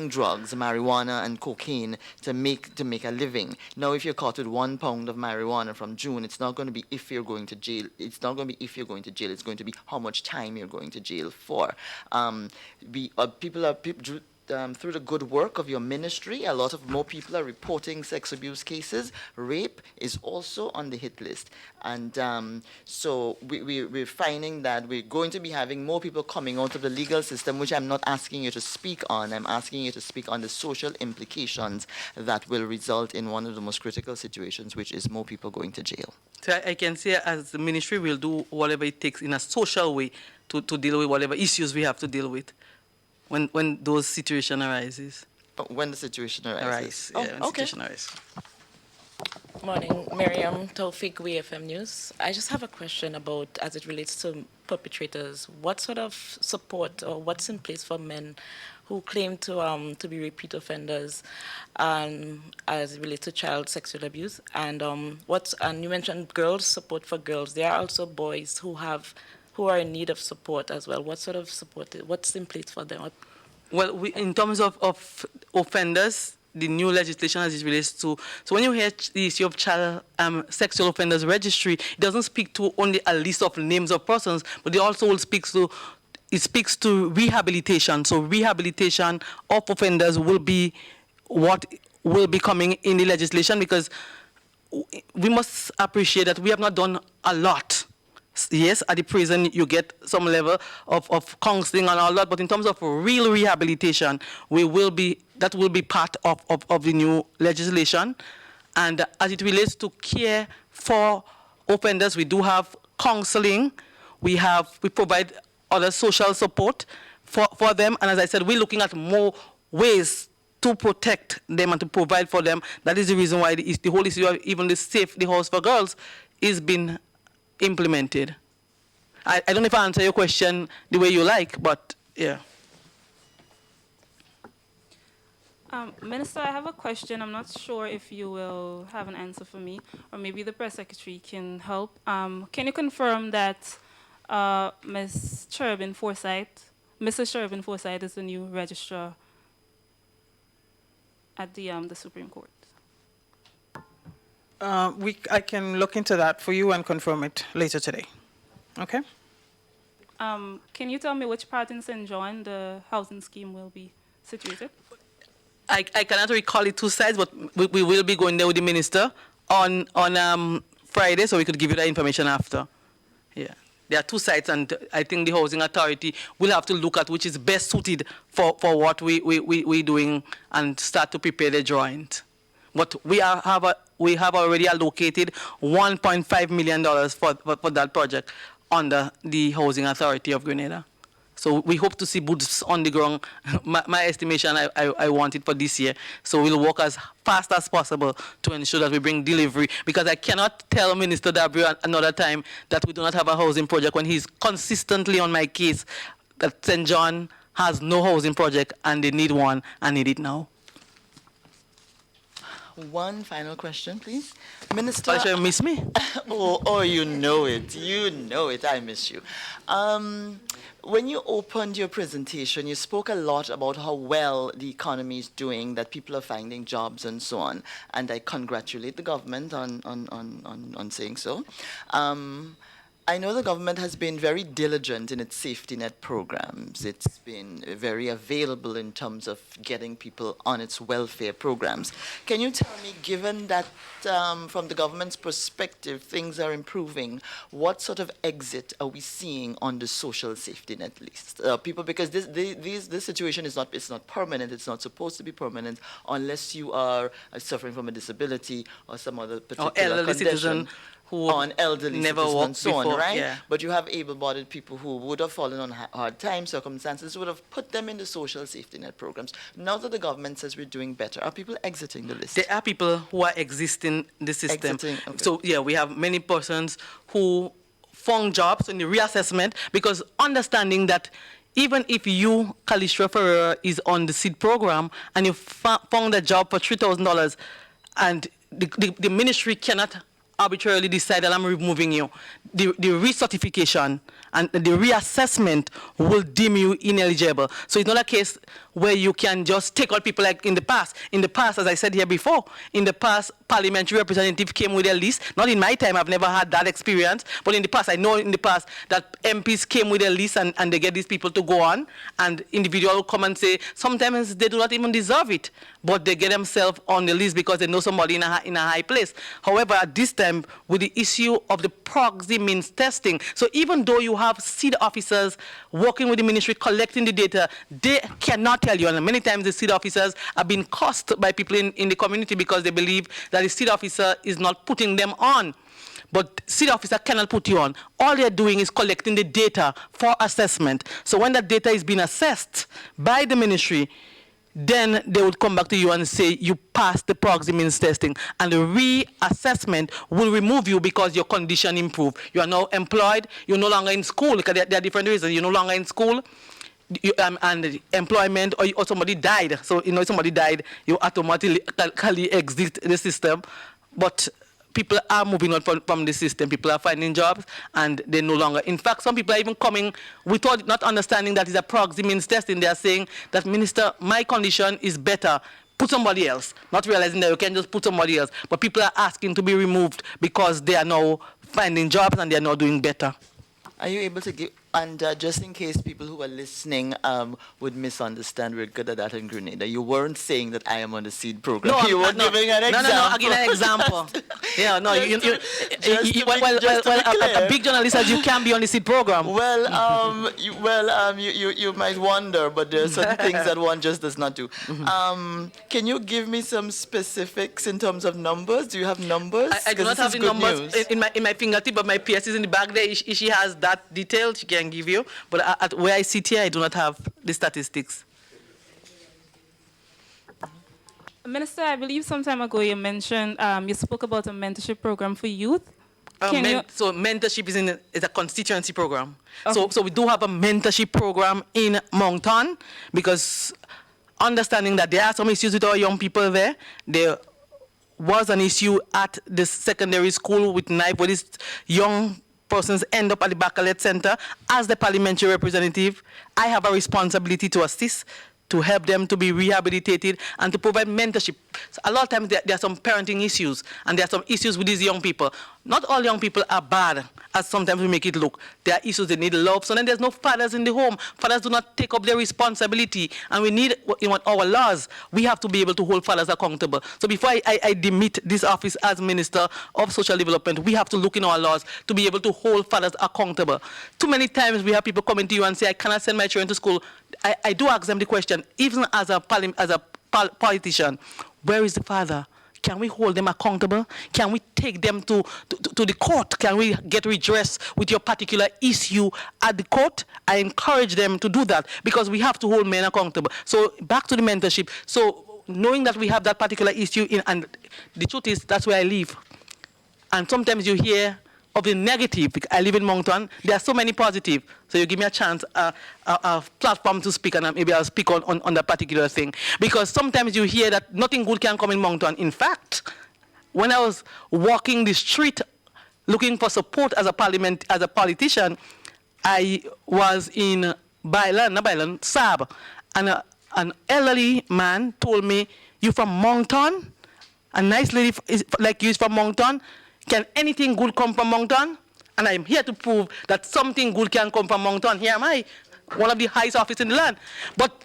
drugs, marijuana and cocaine to make a living. Now, if you're caught with 1 pound of marijuana from June, it's not going to be if you're going to jail. It's not going to be if you're going to jail. It's going to be how much time you're going to jail for. through the good work of your ministry, a lot of more people are reporting sex abuse cases. Rape is also on the hit list. And so we're finding that we're going to be having more people coming out of the legal system, which I'm not asking you to speak on. I'm asking you to speak on the social implications that will result in one of the most critical situations, which is more people going to jail. So I can say as the ministry will do whatever it takes in a social way to deal with whatever issues we have to deal with when those situation arises. When the situation arises. When okay. situation arises. Morning, Miriam Taufik, WeiFM News. I just have a question about, as it relates to perpetrators, what sort of support or what's in place for men who claim to be repeat offenders, as it relates to child sexual abuse, and you mentioned girls, support for girls. There are also boys who are in need of support as well. What sort of support? What's in place for them? Well, in terms of offenders, the new legislation as it relates to, so when you hear the issue of child sexual offenders registry, it doesn't speak to only a list of names of persons, but it also speaks to rehabilitation. So rehabilitation of offenders will be what will be coming in the legislation, because we must appreciate that we have not done a lot. Yes, at the prison you get some level of counseling and all that, but in terms of real rehabilitation, that will be part of the new legislation. And as it relates to care for offenders, we do have counseling, we provide other social support for them, and as I said, we're looking at more ways to protect them and to provide for them. That is the reason why the whole issue of even the safety house for girls is being implemented. I don't know if I answer your question the way you like, but yeah. Minister, I have a question. I'm not sure if you will have an answer for me, or maybe the press secretary can help. Can you confirm that Mrs. Cherubin Forsyth is the new registrar at the Supreme Court? I can look into that for you and confirm it later today. Okay? Can you tell me which part in St. John the housing scheme will be situated? I cannot recall the two sides, but we will be going there with the minister on Friday, so we could give you that information after. Yeah. There are two sites, and I think the Housing Authority will have to look at which is best suited for what we're doing and start to prepare the drawings. But we have already allocated $1.5 million for that project under the Housing Authority of Grenada. So we hope to see boots on the ground. My estimation, I want it for this year. So we'll work as fast as possible to ensure that we bring delivery. Because I cannot tell Minister W another time that we do not have a housing project when he's consistently on my case that St. John has no housing project and they need one and need it now. One final question, please. Minister. You miss me? Oh, you know it. You know it. I miss you. When you opened your presentation, you spoke a lot about how well the economy is doing, that people are finding jobs and so on. And I congratulate the government on saying so. I know the government has been very diligent in its safety net programs. It's been very available in terms of getting people on its welfare programs. Can you tell me, given that from the government's perspective, things are improving, what sort of exit are we seeing on the social safety net list? People, because this situation is not permanent. It's not supposed to be permanent unless you are suffering from a disability or some other particular elderly condition. citizen who on elderly never citizens walked and so before, on, right? yeah. But you have able-bodied people who would have fallen on hard times, circumstances, would have put them in the social safety net programs. Now that the government says we're doing better, are people exiting the list? There are people who are exiting the system. Exiting, okay. So, yeah, we have many persons who found jobs in the reassessment, because understanding that even if you, Kalistra Ferreira, is on the SEED program and you found a job for $3,000 and the ministry cannot arbitrarily decide that I'm removing you, the recertification and the reassessment will deem you ineligible. So it's not a case where you can just take out people like in the past. In the past, as I said here before, in the past, parliamentary representative came with a list. Not in my time, I've never had that experience, but in the past, I know in the past that MPs came with a list and they get these people to go on, and individuals will come and say, sometimes they do not even deserve it, but they get themselves on the list because they know somebody in a high place. However, at this time, with the issue of the proxy means testing, so even though you have seed officers working with the ministry, collecting the data, they cannot tell you, and many times the seed officers are being cursed by people in the community because they believe that the seed officer is not putting them on. But seed officer cannot put you on. All they're doing is collecting the data for assessment. So when that data is being assessed by the ministry, then they would come back to you and say you passed the proxy means testing, and the reassessment will remove you because your condition improved. You are now employed, you're no longer in school, because there are different reasons. You're no longer in school, and employment, or somebody died. So, if somebody died, you automatically exit the system. But people are moving on from the system. People are finding jobs, and they're no longer. In fact, some people are even coming without not understanding that it's a proxy means testing. They are saying that, Minister, my condition is better. Put somebody else. Not realizing that you can just put somebody else. But people are asking to be removed because they are now finding jobs and they are now doing better. Are you able to give, and just in case people who are listening would misunderstand, we're good at that in Grenada. You weren't saying that I am on the seed program. No, you were giving an example. No, I'll give an example. Yeah, no, a big journalist as you can be on the seed program. Well, you might wonder, but there are certain things that one just does not do. Can you give me some specifics in terms of numbers? Do you have numbers? I do not have the numbers in my fingertip, but my PS is in the back there. If she has that detail, she can give you. But at where I sit here, I do not have the statistics. Minister, I believe some time ago you mentioned, you spoke about a mentorship program for youth. So mentorship is a constituency program. Okay. So we do have a mentorship program in Moncton, because understanding that there are some issues with our young people there. There was an issue at the secondary school with knife, where these young persons end up at the Baccalaureate Center. As the parliamentary representative, I have a responsibility to assist, to help them to be rehabilitated, and to provide mentorship. So a lot of times there are some parenting issues, and there are some issues with these young people. Not all young people are bad, as sometimes we make it look. There are issues, they need love. So then there's no fathers in the home. Fathers do not take up their responsibility, and we need, in our laws, we have to be able to hold fathers accountable. So before I demit this office as Minister of Social Development, we have to look in our laws to be able to hold fathers accountable. Too many times we have people coming to you and say, I cannot send my children to school. I do ask them the question, even as a politician, where is the father? Can we hold them accountable? Can we take them to the court? Can we get redress with your particular issue at the court? I encourage them to do that, because we have to hold men accountable. So back to the mentorship. So knowing that we have that particular issue, and the truth is, that's where I live. And sometimes you hear of the negative. I live in Moncton. There are so many positive. So you give me a chance, a platform to speak, and maybe I'll speak on that particular thing. Because sometimes you hear that nothing good can come in Moncton. In fact, when I was walking the street looking for support as a politician, I was in Sab, and an elderly man told me, "You from Moncton? A nice lady like you is from Moncton? Can anything good come from Moncton?" And I'm here to prove that something good can come from Moncton. Here am I, one of the highest offices in the land. But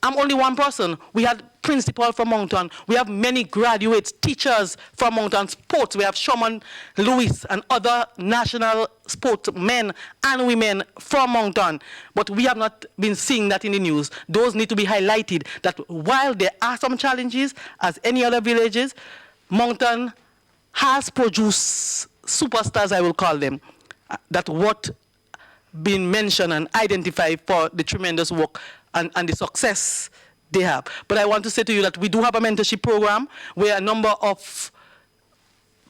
I'm only one person. We had principal from Moncton. We have many graduates, teachers from Moncton. Sports, we have Sherman Lewis and other national sportsmen and women from Moncton. But we have not been seeing that in the news. Those need to be highlighted, that while there are some challenges, as any other villages, Moncton has produced superstars, I will call them, that what been mentioned and identified for the tremendous work and the success they have. But I want to say to you that we do have a mentorship program where a number of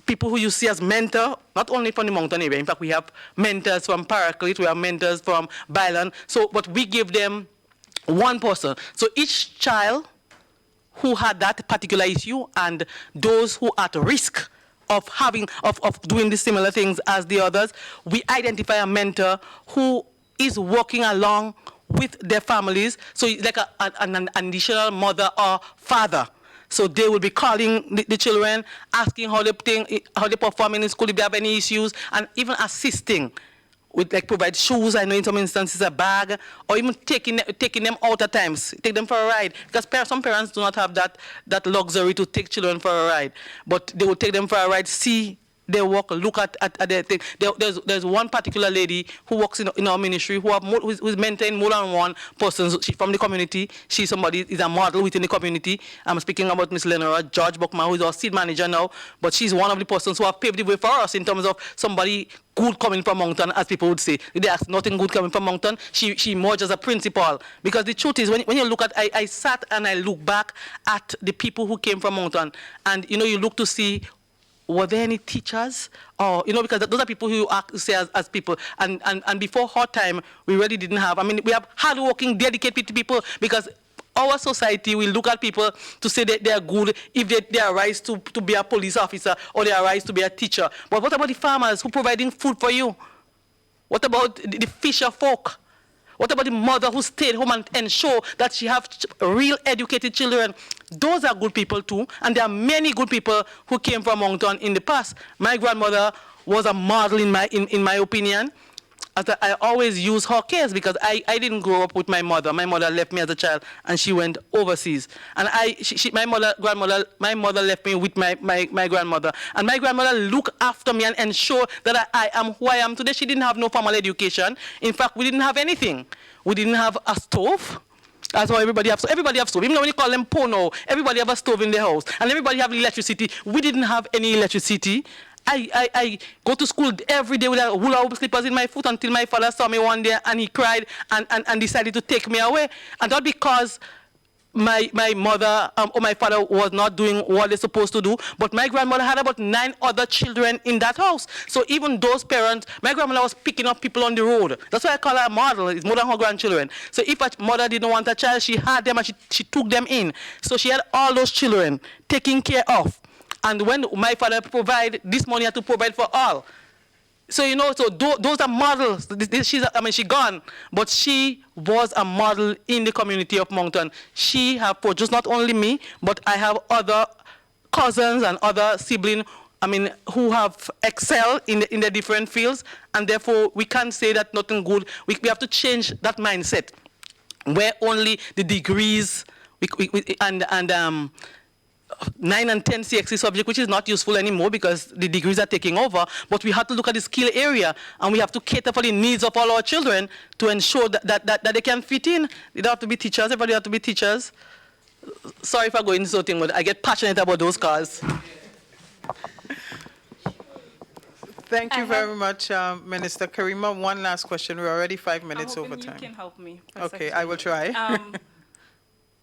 people who you see as mentor, not only from the Moncton area, in fact we have mentors from Paraclete, we have mentors from Byland, so but we give them one person. So each child who had that particular issue, and those who are at risk of doing the similar things as the others, we identify a mentor who is working along with their families. So it's like an additional mother or father. So they will be calling the children, asking how they perform in school, if they have any issues, and even assisting with like provide shoes. I know in some instances a bag, or even taking them out at times, take them for a ride. Because some parents do not have that luxury to take children for a ride, but they will take them for a ride, see they walk, look at their thing. There's one particular lady who works in our ministry who's mentoring more than one person. She's from the community. She's a model within the community. I'm speaking about Miss Lenora George Buckman, who is our seed manager now. But she's one of the persons who have paved the way for us in terms of somebody good coming from Moncton, as people would say. There's nothing good coming from Moncton. She emerged as a principal. Because the truth is, when you look at, I sat and I look back at the people who came from Moncton, and you look to see, were there any teachers? Or, because those are people who act, say as people. And before her time, we really didn't have. I mean, we have hardworking, dedicated people, because our society will look at people to say that they are good if they arise to be a police officer or they arise to be a teacher. But what about the farmers who are providing food for you? What about the fisher folk? What about the mother who stayed home and ensure that she have real educated children? Those are good people too, and there are many good people who came from Moncton in the past. My grandmother was a model in my opinion. I always use her case because I didn't grow up with my mother. My mother left me as a child and she went overseas. And my mother left me with my grandmother. And my grandmother looked after me and ensured that I am who I am today. She didn't have no formal education. In fact, we didn't have anything. We didn't have a stove. That's why everybody have. So everybody have stove. Even when you call them pono, everybody have a stove in their house. And everybody have electricity. We didn't have any electricity. I go to school every day with a hula hoop slippers in my foot until my father saw me one day and he cried and decided to take me away. And not because my mother or my father was not doing what they're supposed to do, but my grandmother had about 9 other children in that house. So even those parents, my grandmother was picking up people on the road. That's why I call her a model. It's more than her grandchildren. So if a mother didn't want a child, she had them and she took them in. So she had all those children taken care of. And when my father provide this money, had to provide for all. So those are models. She's gone, but she was a model in the community of Moncton. She have produced not only me, but I have other cousins and other siblings. Who have excelled in the different fields, and therefore we can't say that nothing good. We have to change that mindset, where only the degrees and 9 and 10 CXC subject, which is not useful anymore because the degrees are taking over, but we have to look at the skill area and we have to cater for the needs of all our children to ensure that they can fit in. They don't have to be teachers, everybody have to be teachers. Sorry if I go into something, but I get passionate about those cars. Thank you very much, Minister Karima. One last question. We're already 5 minutes over time. You can help me. Okay, I will try.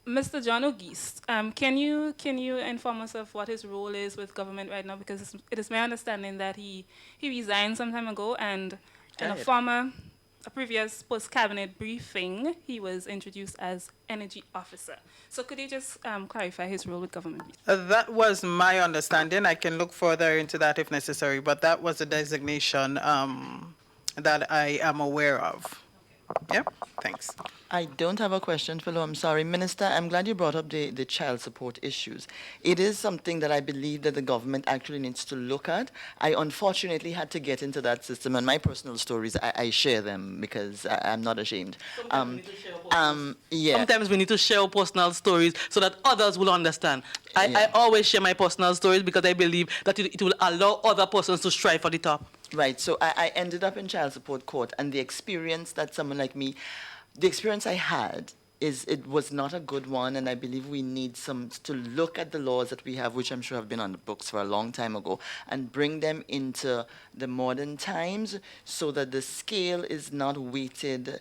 Mr. John O'Geist, can you inform us of what his role is with government right now? Because it is my understanding that he resigned some time ago, and in a previous post-cabinet briefing, he was introduced as energy officer. So could you just clarify his role with government? That was my understanding. I can look further into that if necessary, but that was a designation that I am aware of. Yeah, thanks. I don't have a question, Philo. I'm sorry. Minister, I'm glad you brought up the child support issues. It is something that I believe that the government actually needs to look at. I unfortunately had to get into that system, and my personal stories, I share them because I'm not ashamed. Sometimes we need to share personal stories so that others will understand. I always share my personal stories because I believe that it will allow other persons to strive for the top. Right, so I ended up in child support court, and the experience that someone like me, the experience I had is it was not a good one, and I believe we need to look at the laws that we have, which I'm sure have been on the books for a long time ago, and bring them into the modern times so that the scale is not weighted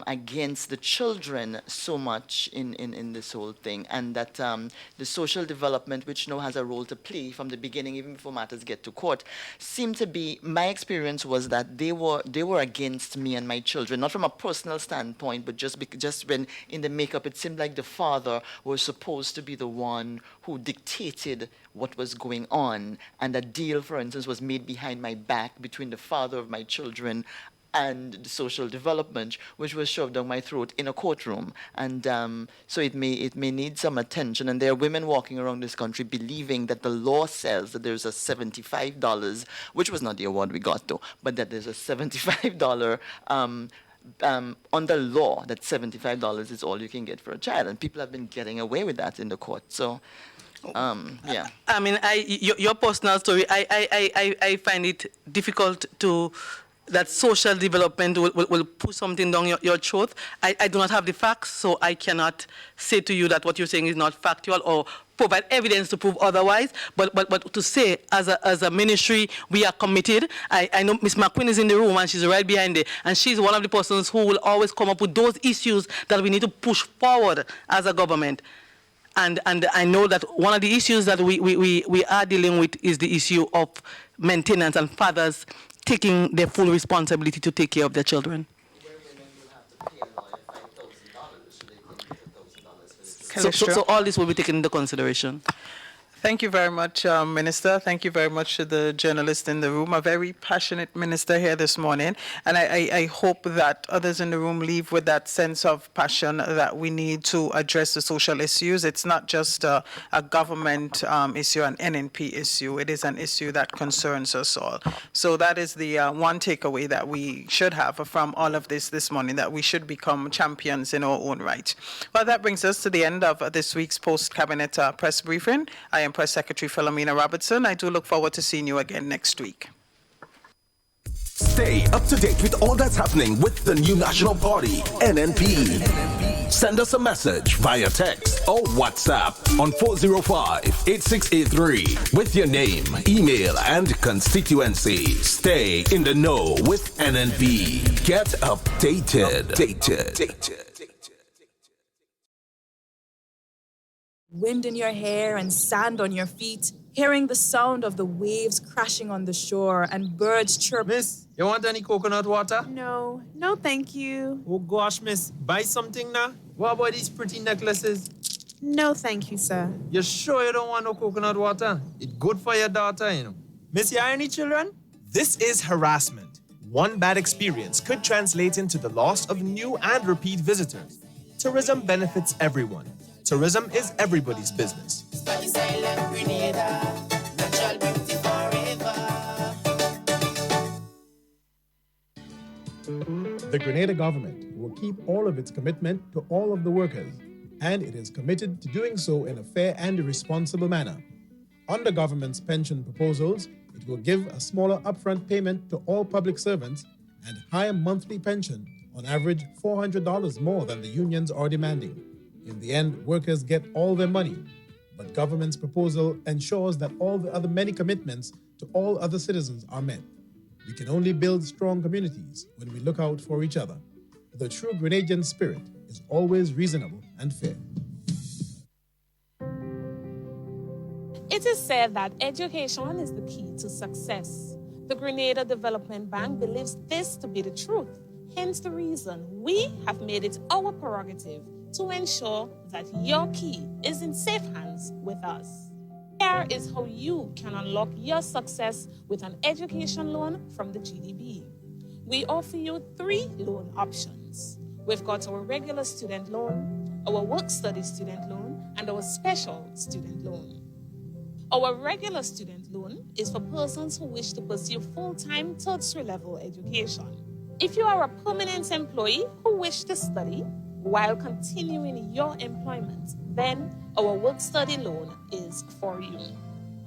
against the children so much in this whole thing, and that the social development, which now has a role to play from the beginning, even before matters get to court, seemed to be, my experience was that they were against me and my children, not from a personal standpoint, but just when in the makeup it seemed like the father was supposed to be the one who dictated what was going on, and a deal, for instance, was made behind my back between the father of my children and the social development, which was shoved down my throat in a courtroom. And so it may need some attention. And there are women walking around this country believing that the law says that there's a $75, which was not the award we got though, but that there's a $75 under law, that $75 is all you can get for a child. And people have been getting away with that in the court. So yeah. I mean, your personal story, I find it difficult to, that social development will push something down your throat. I do not have the facts, so I cannot say to you that what you're saying is not factual or provide evidence to prove otherwise. But to say, as a ministry, we are committed. I know Ms. McQueen is in the room and she's right behind it, and she's one of the persons who will always come up with those issues that we need to push forward as a government. And I know that one of the issues that we are dealing with is the issue of maintenance and fathers taking their full responsibility to take care of their children. Where women will have to pay a lawyer $5,000 so they can get $1,000 for this. So all this will be taken into consideration. Thank you very much, Minister. Thank you very much to the journalist in the room. A very passionate minister here this morning. And I hope that others in the room leave with that sense of passion that we need to address the social issues. It's not just a government issue, an NNP issue. It is an issue that concerns us all. So that is the one takeaway that we should have from all of this morning, that we should become champions in our own right. Well, that brings us to the end of this week's post-cabinet press briefing. I am Press Secretary Philomena Robertson. I do look forward to seeing you again next week. Stay up to date with all that's happening with the new National Party, NNP. Send us a message via text or WhatsApp on 405-8683 with your name, email, and constituency. Stay in the know with NNP. Get updated. Wind in your hair and sand on your feet, hearing the sound of the waves crashing on the shore and birds chirp. Miss, you want any coconut water? No, thank you. Oh gosh, miss, buy something now. What about these pretty necklaces? No, thank you, sir. You sure you don't want no coconut water? It's good for your daughter, you know. Miss, you have any children? This is harassment. One bad experience could translate into the loss of new and repeat visitors. Tourism benefits everyone. Tourism is everybody's business. The Grenada government will keep all of its commitment to all of the workers, and it is committed to doing so in a fair and responsible manner. Under government's pension proposals, it will give a smaller upfront payment to all public servants and higher monthly pension, on average $400 more than the unions are demanding. In the end, workers get all their money, but government's proposal ensures that all the other many commitments to all other citizens are met. We can only build strong communities when we look out for each other. The true Grenadian spirit is always reasonable and fair. It is said that education is the key to success. The Grenada Development Bank believes this to be the truth. Hence the reason we have made it our prerogative to ensure that your key is in safe hands with us. Here is how you can unlock your success with an education loan from the GDB. We offer you 3 loan options. We've got our regular student loan, our work-study student loan, and our special student loan. Our regular student loan is for persons who wish to pursue full-time tertiary level education. If you are a permanent employee who wish to study while continuing your employment, then our work-study loan is for you.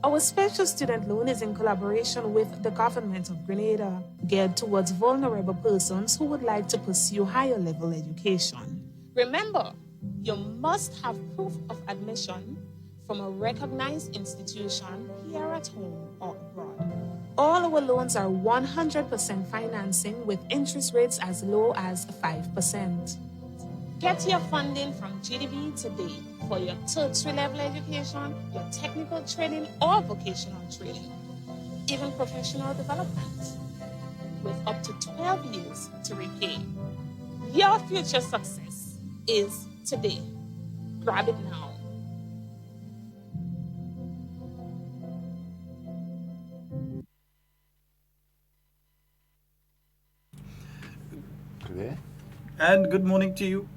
Our special student loan is in collaboration with the government of Grenada, geared towards vulnerable persons who would like to pursue higher level education. Remember, you must have proof of admission from a recognized institution here at home or abroad. All our loans are 100% financing with interest rates as low as 5%. Get your funding from GDB today for your tertiary level education, your technical training or vocational training, even professional development, with up to 12 years to repay. Your future success is today. Grab it now. and good morning to you.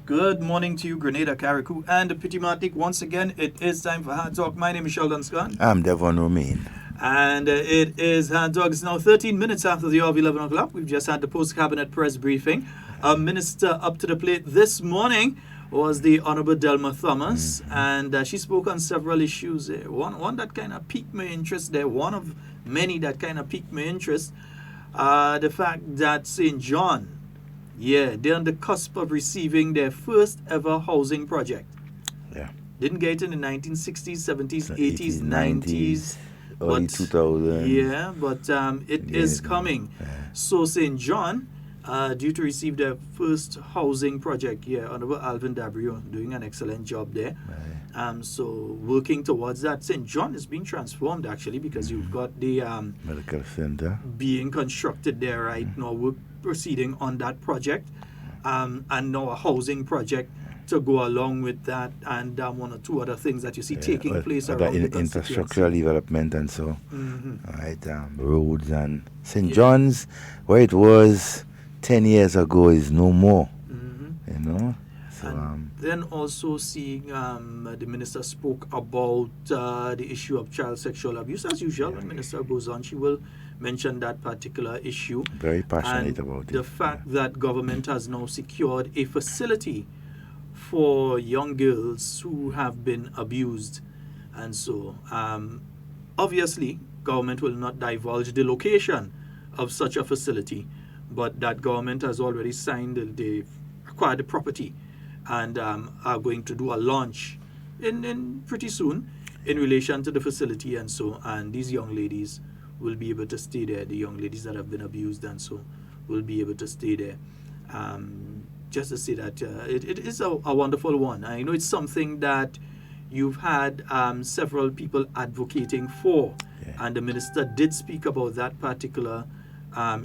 Good morning to you, Grenada, Carriacou, and the Pitimatic. Once again, it is time for Hard Talk. My name is Sheldon Scott. I'm Devon Romain. And it is Hard Talk. It's now 13 minutes after the hour of 11 o'clock. We've just had the post-cabinet press briefing. A minister up to the plate this morning was the Honorable Delma Thomas, and she spoke on several issues there. One that kind of piqued my interest there, one of many that kind of piqued my interest, the fact that St. John, they're on the cusp of receiving their first ever housing project. Yeah. Didn't get it in the 1960s, 70s, 80s, 90s. Early 2000s. Yeah, but it is coming. So St. John, due to receive their first housing project, Honorable Alvin Dabrio doing an excellent job there. So working towards that. St. John is being transformed actually, because you've got the medical center being constructed there right now. Work proceeding on that project, and now a housing project to go along with that, and one or two other things that you see taking place around the infrastructural development and so. Right, roads and St. John's, where it was 10 years ago, is no more. You know. So, and then also seeing the minister spoke about the issue of child sexual abuse. As usual, when the minister goes on, she will mention that particular issue. Very passionate and about it. The fact that government has now secured a facility for young girls who have been abused. And so, obviously, government will not divulge the location of such a facility, but that government has already signed, they've acquired the property, and are going to do a launch in pretty soon in relation to the facility. And so, and these young ladies will be able to stay there. The young ladies that have been abused and so will be able to stay there. Just to say that it is a wonderful one. I know it's something that you've had several people advocating for, and the minister did speak about that particular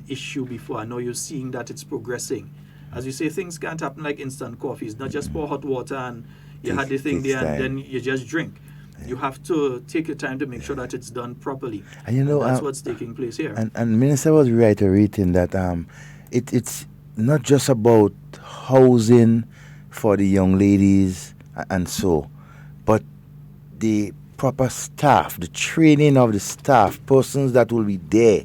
issue before. I know you're seeing that it's progressing. As you say, things can't happen like instant coffee. It's not just pour hot water and you had the thing there and then you just drink. You have to take your time to make sure that it's done properly. And you know, that's what's taking place here. And Minister was reiterating that it's not just about housing for the young ladies and so, but the proper staff, the training of the staff, persons that will be there,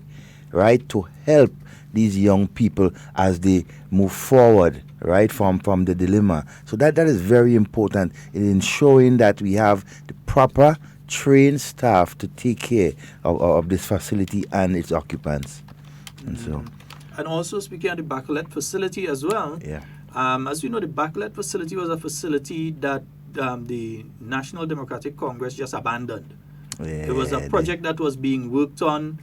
right, to help these young people as they move forward, right, from the dilemma. So that is very important in ensuring that we have the proper trained staff to take care of this facility and its occupants. And so. And also speaking of the Bacolet facility as well, as we know, the Bacolet facility was a facility that the National Democratic Congress just abandoned. It was a project that was being worked on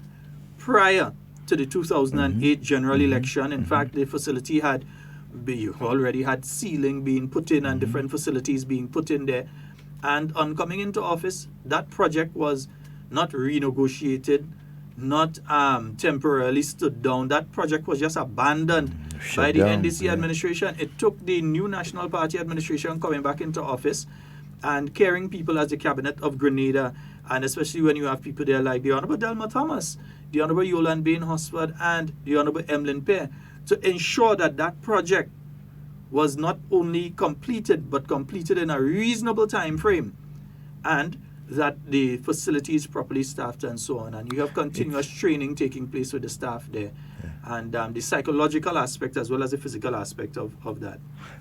prior to the 2008 general election. In fact, the facility already had ceiling being put in and different facilities being put in there. And on coming into office, that project was not renegotiated, not temporarily stood down. That project was just abandoned by the NDC administration. It took the new National Party administration coming back into office and carrying people as the cabinet of Grenada, and especially when you have people there like the Honorable Delma Thomas, the Honorable Yolande Bain Hosford, and the Honorable Emlyn Pear, to ensure that that project was not only completed, but completed in a reasonable time frame, and that the facility is properly staffed and so on. And you have continuous training taking place with the staff there, and the psychological aspect as well as the physical aspect of that.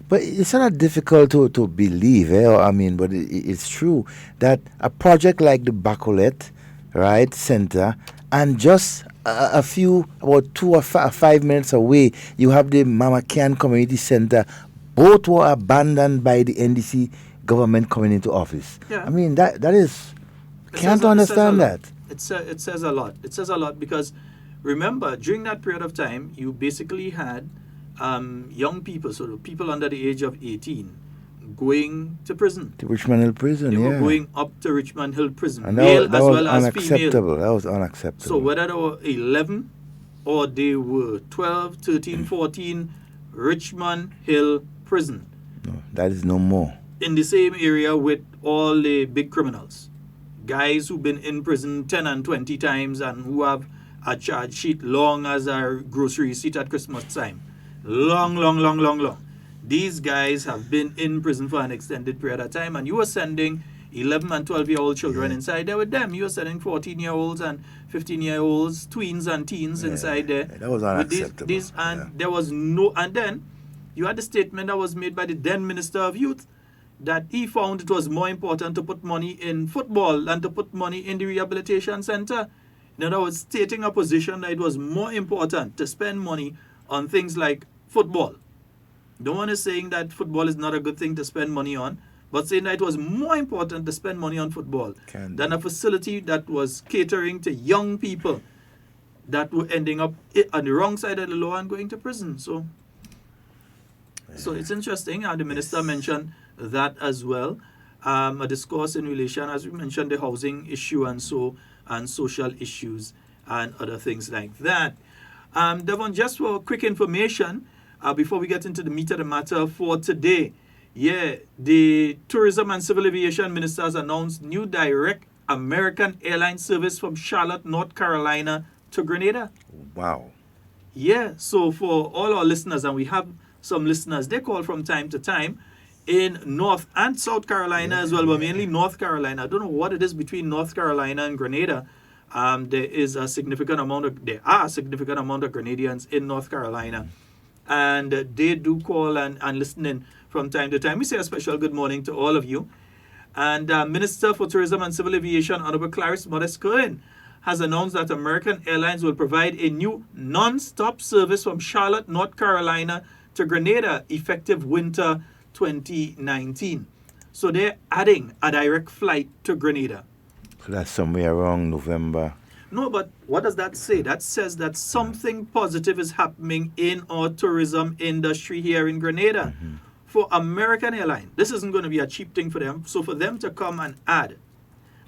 But it's not difficult to believe, I mean, but it's true that a project like the Bacolet, right, Center, and just about 2 or 5 minutes away, you have the Mama Can Community Center. Both were abandoned by the NDC government coming into office. I mean, that is, can't understand that. It says a lot. It says a lot because, remember, during that period of time, you basically had young people, so people under the age of 18, going to prison. To Richmond Hill Prison, They were going up to Richmond Hill Prison, and male that as was well as unacceptable. female. That was unacceptable. So whether they were 11 or they were 12, 13, 14, Richmond Hill Prison. No, that is no more. In the same area with all the big criminals. Guys who've been in prison 10 and 20 times and who have a charge sheet long as a grocery receipt at Christmas time. Long. These guys have been in prison for an extended period of time, and you were sending 11 and 12-year-old children inside there with them. You were sending 14-year-olds and 15-year-olds, tweens and teens inside there. That was unacceptable. There was no, and then you had the statement that was made by the then Minister of Youth that he found it was more important to put money in football than to put money in the rehabilitation center. In other words, stating a position that it was more important to spend money on things like football. No one is saying that football is not a good thing to spend money on, but saying that it was more important to spend money on football than a facility that was catering to young people that were ending up on the wrong side of the law and going to prison. So it's interesting. The minister mentioned that as well. A discourse in relation, as we mentioned, the housing issue and social issues and other things like that. Devon, just for quick information, before we get into the meat of the matter for today, the Tourism and Civil Aviation Minister has announced new direct American airline service from Charlotte, North Carolina to Grenada. Wow. Yeah, so for all our listeners, and we have some listeners, they call from time to time in North and South Carolina as well, but mainly North Carolina. I don't know what it is between North Carolina and Grenada. There are a significant amount of Grenadians in North Carolina. And they do call and listen in from time to time. We say a special good morning to all of you. And Minister for Tourism and Civil Aviation, Honorable Clarice Modest-Cohen, has announced that American Airlines will provide a new non-stop service from Charlotte, North Carolina to Grenada, effective winter 2019. So they're adding a direct flight to Grenada. So that's somewhere around November. No, but what does that say? That says that something positive is happening in our tourism industry here in Grenada. For American Airlines, this isn't going to be a cheap thing for them. So for them to come and add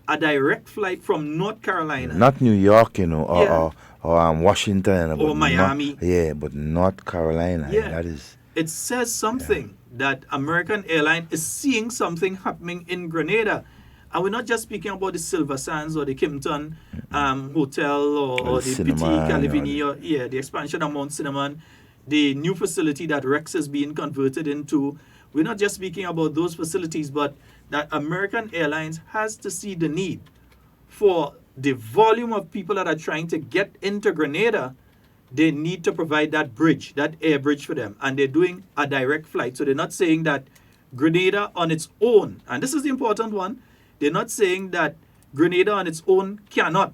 a direct flight from North Carolina. Not New York, or Washington. Or Miami. But North Carolina. Yeah. That is. It says something that American Airlines is seeing something happening in Grenada. And we're not just speaking about the Silver Sands or the Kimpton Hotel or the Petit Calivini or the expansion of Mount Cinnamon, the new facility that Rex is being converted into. We're not just speaking about those facilities, but that American Airlines has to see the need for the volume of people that are trying to get into Grenada. They need to provide that bridge, that air bridge for them. And they're doing a direct flight. So they're not saying that Grenada on its own, and this is the important one, they're not saying that Grenada on its own cannot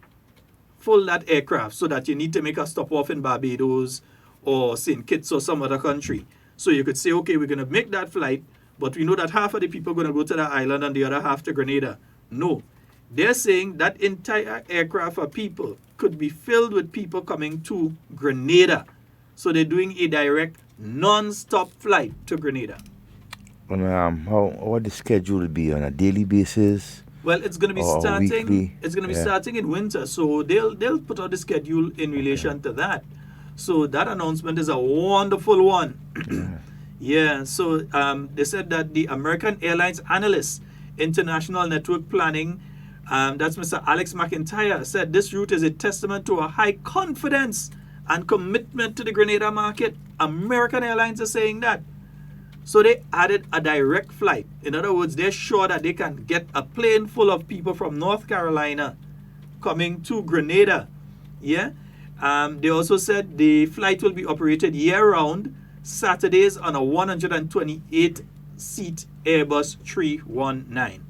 full that aircraft so that you need to make a stop off in Barbados or St. Kitts or some other country. So you could say, okay, we're going to make that flight, but we know that half of the people are going to go to the island and the other half to Grenada. No. They're saying that entire aircraft of people could be filled with people coming to Grenada. So they're doing a direct, non-stop flight to Grenada. What the schedule will be on a daily basis? Well, it's going to be starting. It's going to be starting in winter, so they'll put out the schedule in relation to that. So that announcement is a wonderful one. So they said that the American Airlines analyst, International Network Planning, that's Mr. Alex McIntyre, said this route is a testament to a high confidence and commitment to the Grenada market. American Airlines are saying that. So they added a direct flight. In other words, they're sure that they can get a plane full of people from North Carolina coming to Grenada. They also said the flight will be operated year-round, Saturdays on a 128-seat Airbus 319.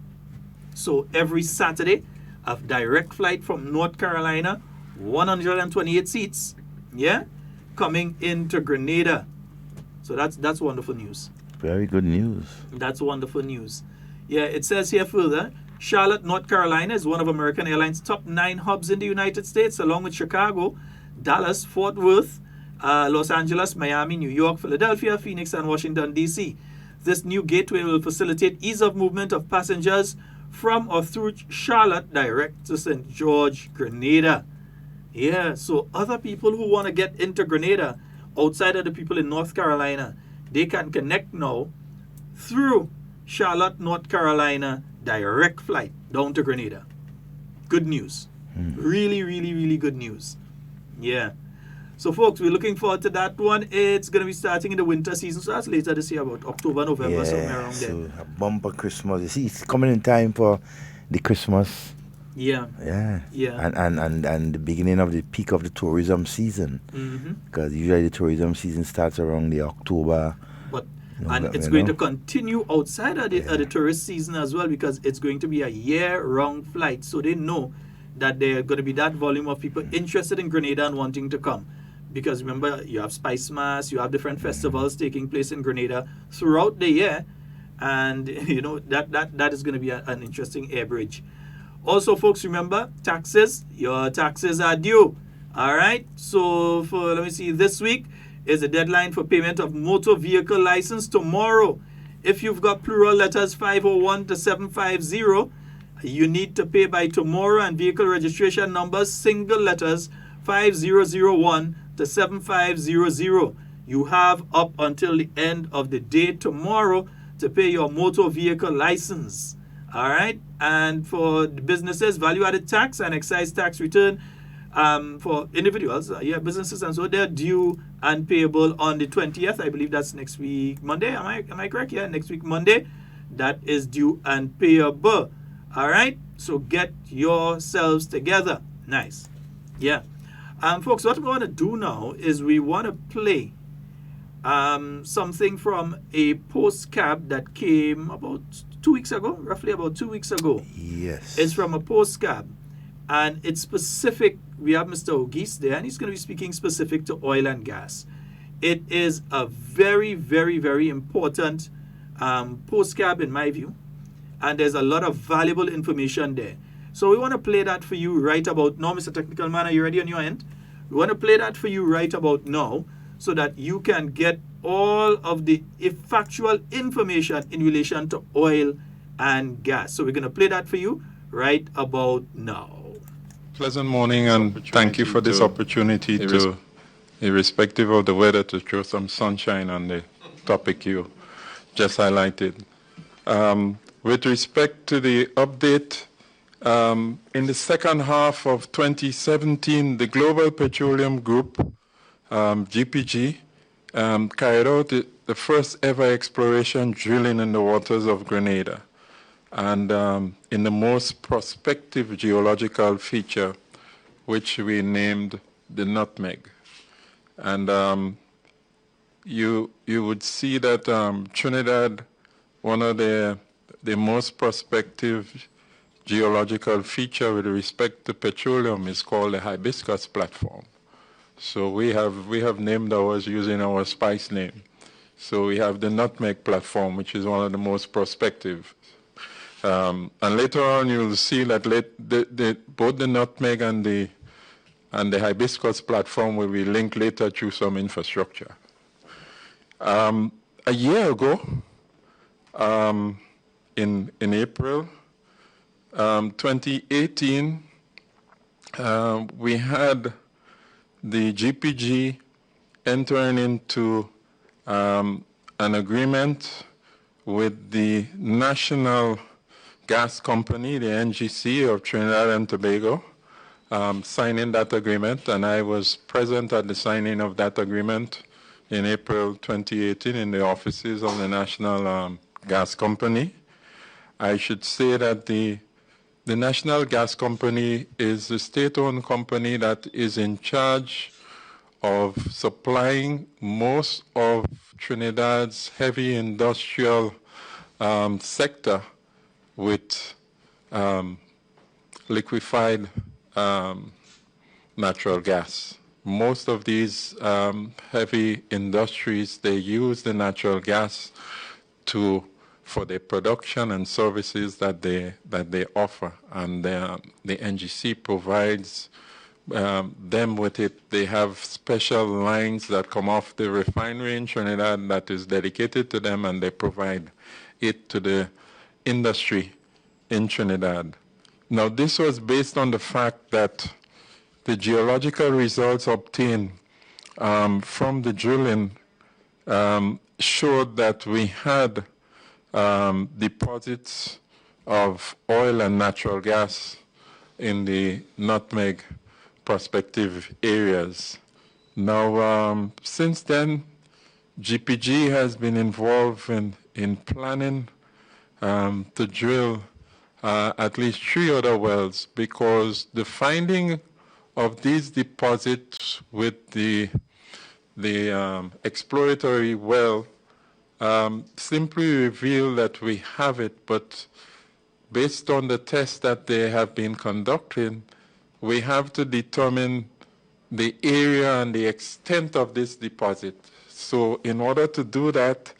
So every Saturday, a direct flight from North Carolina, 128 seats, coming into Grenada. So that's wonderful news. Very good news. That's wonderful news. It says here further, Charlotte, North Carolina is one of American Airlines' top 9 hubs in the United States, along with Chicago, Dallas, Fort Worth, Los Angeles, Miami, New York, Philadelphia, Phoenix, and Washington, D.C. This new gateway will facilitate ease of movement of passengers from or through Charlotte direct to St. George, Grenada. So other people who want to get into Grenada, outside of the people in North Carolina, they can connect now through Charlotte, North Carolina, direct flight down to Grenada. Good news. Really, really, really good news. So, folks, we're looking forward to that one. It's going to be starting in the winter season, so that's later this year, about October, November, somewhere around there. So a bumper Christmas. You see, it's coming in time for the Christmas. Yeah. And the beginning of the peak of the tourism season. Because usually the tourism season starts around the October. And it's going to continue outside of the tourist season as well, because it's going to be a year-round flight. So they know that there are going to be that volume of people interested in Grenada and wanting to come. Because remember, you have Spice Mass, you have different festivals taking place in Grenada throughout the year. And, you know, that is going to be an interesting air bridge. Also, folks, remember, taxes. Your taxes are due. All right? So, let me see, this week is the deadline for payment of motor vehicle license tomorrow. If you've got plural letters 501 to 750, you need to pay by tomorrow, and vehicle registration numbers, single letters 5001 to 7500. You have up until the end of the day tomorrow to pay your motor vehicle license. All right? And for the businesses, value-added tax and excise tax return for individuals, businesses, and so they're due and payable on the 20th. I believe that's next week Monday. Am I correct? Yeah, next week Monday. That is due and payable. All right? So get yourselves together. Nice. Yeah. Folks, what we want to do now is we want to play something from a postcard that came about 2 weeks ago, roughly about 2 weeks ago. Yes. It's from a postcard, and it's specific. We have Mr. Ogis there, and he's going to be speaking specific to oil and gas. It is a very, very, very important postcard in my view, and there's a lot of valuable information there. So we want to play that for you right about now. Mr. Technical Man, are you ready on your end? We want to play that for you right about now so that you can get all of the factual information in relation to oil and gas. So we're going to play that for you right about now. Pleasant morning, and thank you for this opportunity to, irrespective of the weather, to throw some sunshine on the topic you just highlighted. With respect to the update, in the second half of 2017, the Global Petroleum Group, GPG, carried out the first ever exploration drilling in the waters of Grenada, and in the most prospective geological feature, which we named the Nutmeg. And you would see that Trinidad, one of the most prospective geological feature with respect to petroleum is called the Hibiscus Platform. So we have named ours using our spice name. So we have the Nutmeg Platform, which is one of the most prospective. And later on, you'll see that both the Nutmeg and the Hibiscus Platform will be linked later through some infrastructure. A year ago, in April 2018, we had the GPG entering into an agreement with the National Gas Company, the NGC of Trinidad and Tobago, signing that agreement, and I was present at the signing of that agreement in April 2018 in the offices of the National Gas Company. I should say that the National Gas Company is a state-owned company that is in charge of supplying most of Trinidad's heavy industrial sector with liquefied natural gas. Most of these heavy industries, they use the natural gas for their production and services that they offer, and the NGC provides them with it. They have special lines that come off the refinery in Trinidad that is dedicated to them, and they provide it to the industry in Trinidad. Now, this was based on the fact that the geological results obtained from the drilling showed that we had deposits of oil and natural gas in the Nutmeg prospective areas. Now, since then, GPG has been involved in planning to drill at least 3 other wells, because the finding of these deposits with the exploratory well simply reveal that we have it, but based on the tests that they have been conducting, we have to determine the area and the extent of this deposit. So in order to do that,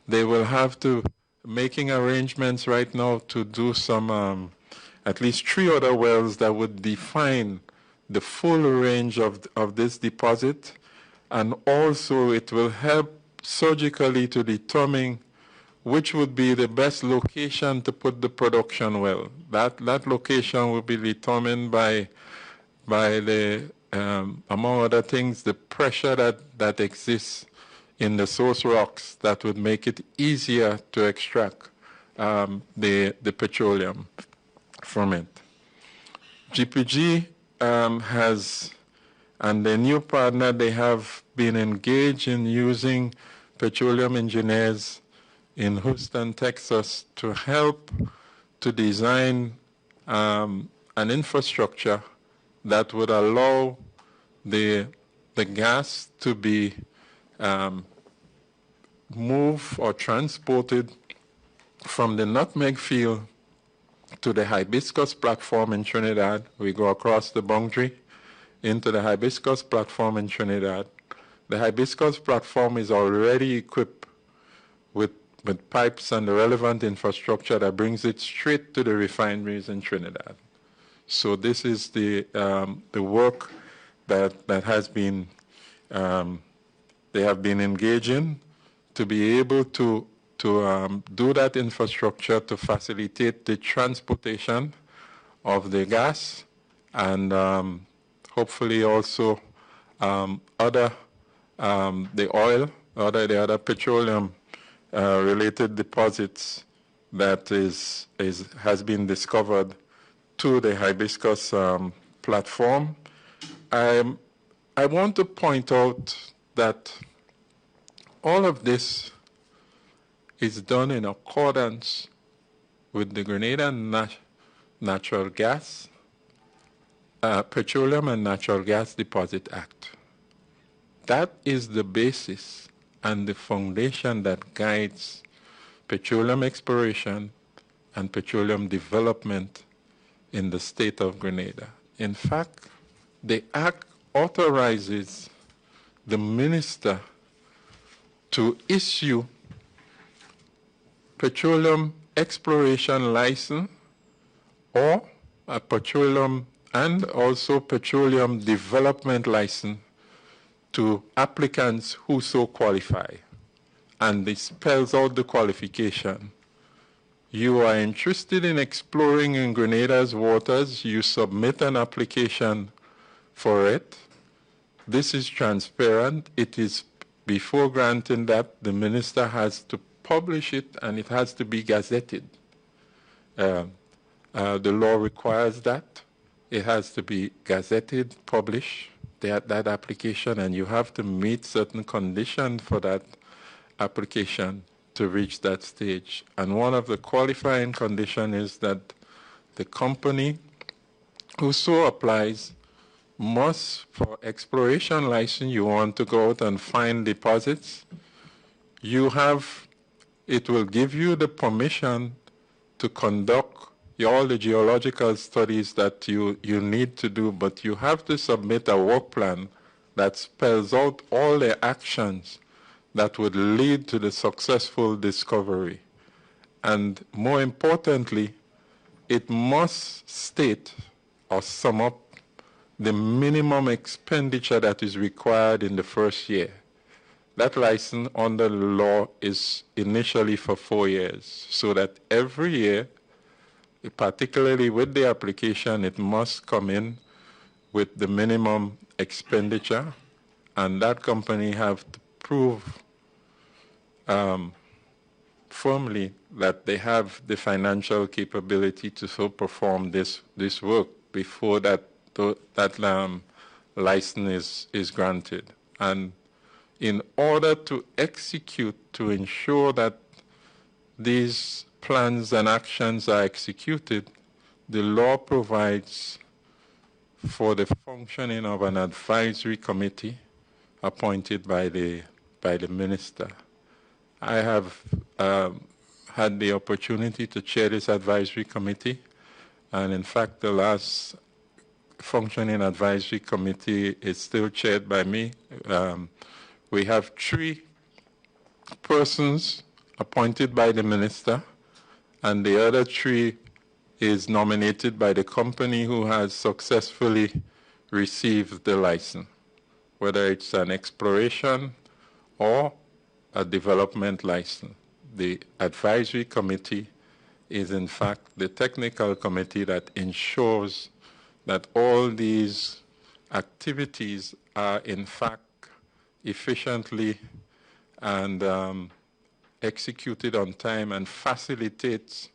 they will have to making arrangements right now to do some at least 3 other wells that would define the full range of this deposit, and also it will help surgically to determine which would be the best location to put the production well. That location will be determined by the among other things, the pressure that exists in the source rocks that would make it easier to extract the petroleum from it. GPG has, and the new partner, they have been engaged in using petroleum engineers in Houston, Texas, to help to design an infrastructure that would allow the gas to be moved or transported from the nutmeg field to the hibiscus platform in Trinidad. We go across the boundary into the hibiscus platform in Trinidad. The hibiscus platform is already equipped with pipes and the relevant infrastructure that brings it straight to the refineries in Trinidad. So this is the work that has been they have been engaging to be able to do that infrastructure to facilitate the transportation of the gas and hopefully also the oil, the other petroleum related deposits that has been discovered to the hibiscus platform. I want to point out that all of this is done in accordance with the Grenada Natural Gas, Petroleum and Natural Gas Deposit Act. That is the basis and the foundation that guides petroleum exploration and petroleum development in the state of Grenada. In fact, the act authorizes the minister to issue petroleum exploration license or a petroleum and also petroleum development license to applicants who so qualify. And this spells out the qualification. You are interested in exploring in Grenada's waters, you submit an application for it. This is transparent. It is before granting that, the minister has to publish it and it has to be gazetted. The law requires that. It has to be gazetted, published, that application, and you have to meet certain conditions for that application to reach that stage. And one of the qualifying conditions is that the company who so applies must, for exploration license, you want to go out and find deposits, it will give you the permission to conduct all the geological studies that you need to do, but you have to submit a work plan that spells out all the actions that would lead to the successful discovery. And more importantly, it must state or sum up the minimum expenditure that is required in the first year. That license under the law is initially for 4 years, so that every year, particularly with the application, it must come in with the minimum expenditure, and that company have to prove firmly that they have the financial capability to so perform this work before that license is granted. And in order to execute, to ensure that these plans and actions are executed, the law provides for the functioning of an advisory committee appointed by the minister. I have had the opportunity to chair this advisory committee, and in fact, the last functioning advisory committee is still chaired by me. We have 3 persons appointed by the minister, and the other 3 is nominated by the company who has successfully received the license, whether it's an exploration or a development license. The advisory committee is in fact the technical committee that ensures that all these activities are in fact efficiently and executed on time and facilitates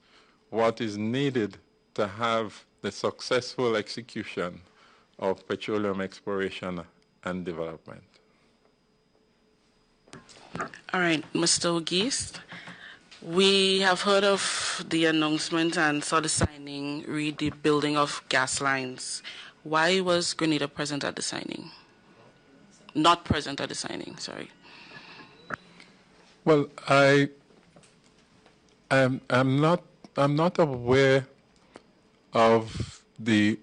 what is needed to have the successful execution of petroleum exploration and development. All right, Mr. Ogist, we have heard of the announcement and saw the signing, read the building of gas lines. Why was Grenada present at the signing? Not present at the signing, sorry. Well, I'm not aware of the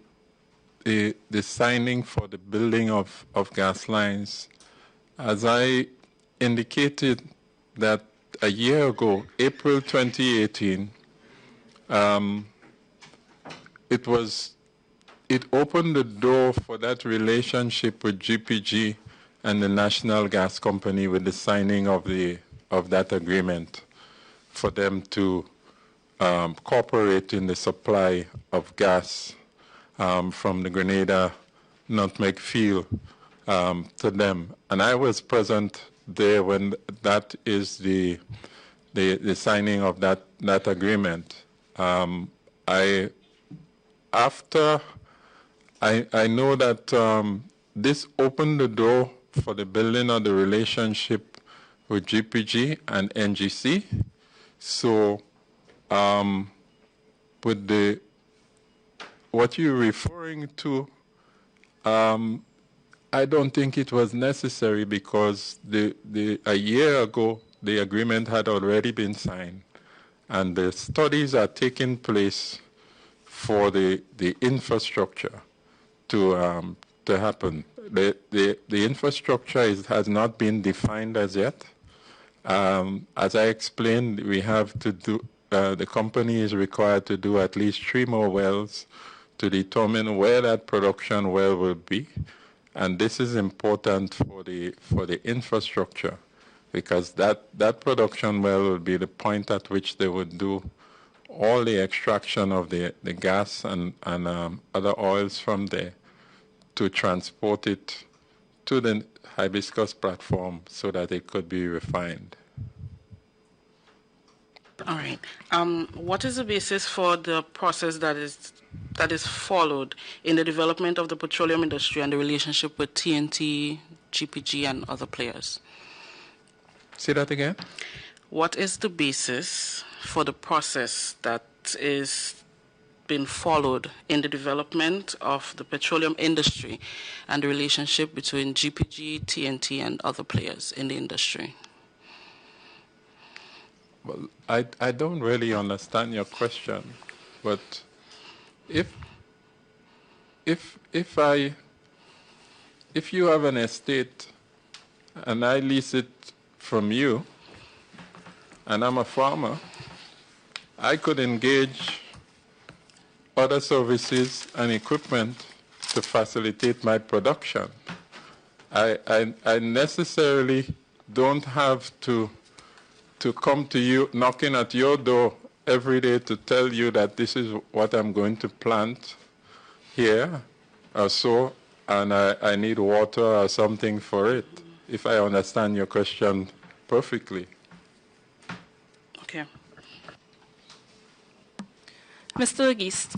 signing for the building of gas lines. As I indicated that a year ago, April 2018, it opened the door for that relationship with GPG and the National Gas Company with the signing of that agreement for them to cooperate in the supply of gas from the Grenada Nutmeg Field to them. And I was present there when that is the signing of that agreement. I know that this opened the door for the building of the relationship with GPG and NGC. So with what you're referring to, I don't think it was necessary because a year ago, the agreement had already been signed, and the studies are taking place for the infrastructure to happen. The infrastructure has not been defined as yet. As I explained, we have to do, the company is required to do at least 3 more wells to determine where that production well will be. And this is important for the infrastructure, because that production well will be the point at which they would do all the extraction of the gas and other oils from there to transport it to the hibiscus platform so that it could be refined. All right. What is the basis for the process that is followed in the development of the petroleum industry and the relationship with TNT, GPG, and other players? Say that again? What is the basis for the process that is being followed in the development of the petroleum industry and the relationship between GPG, TNT, and other players in the industry? Well, I don't really understand your question, but if you have an estate and I lease it from you, and I'm a farmer, I could engage other services and equipment to facilitate my production. I necessarily don't have to come to you knocking at your door every day to tell you that this is what I'm going to plant here or so, and I need water or something for it, if I understand your question perfectly. Okay. Mr. Ogist,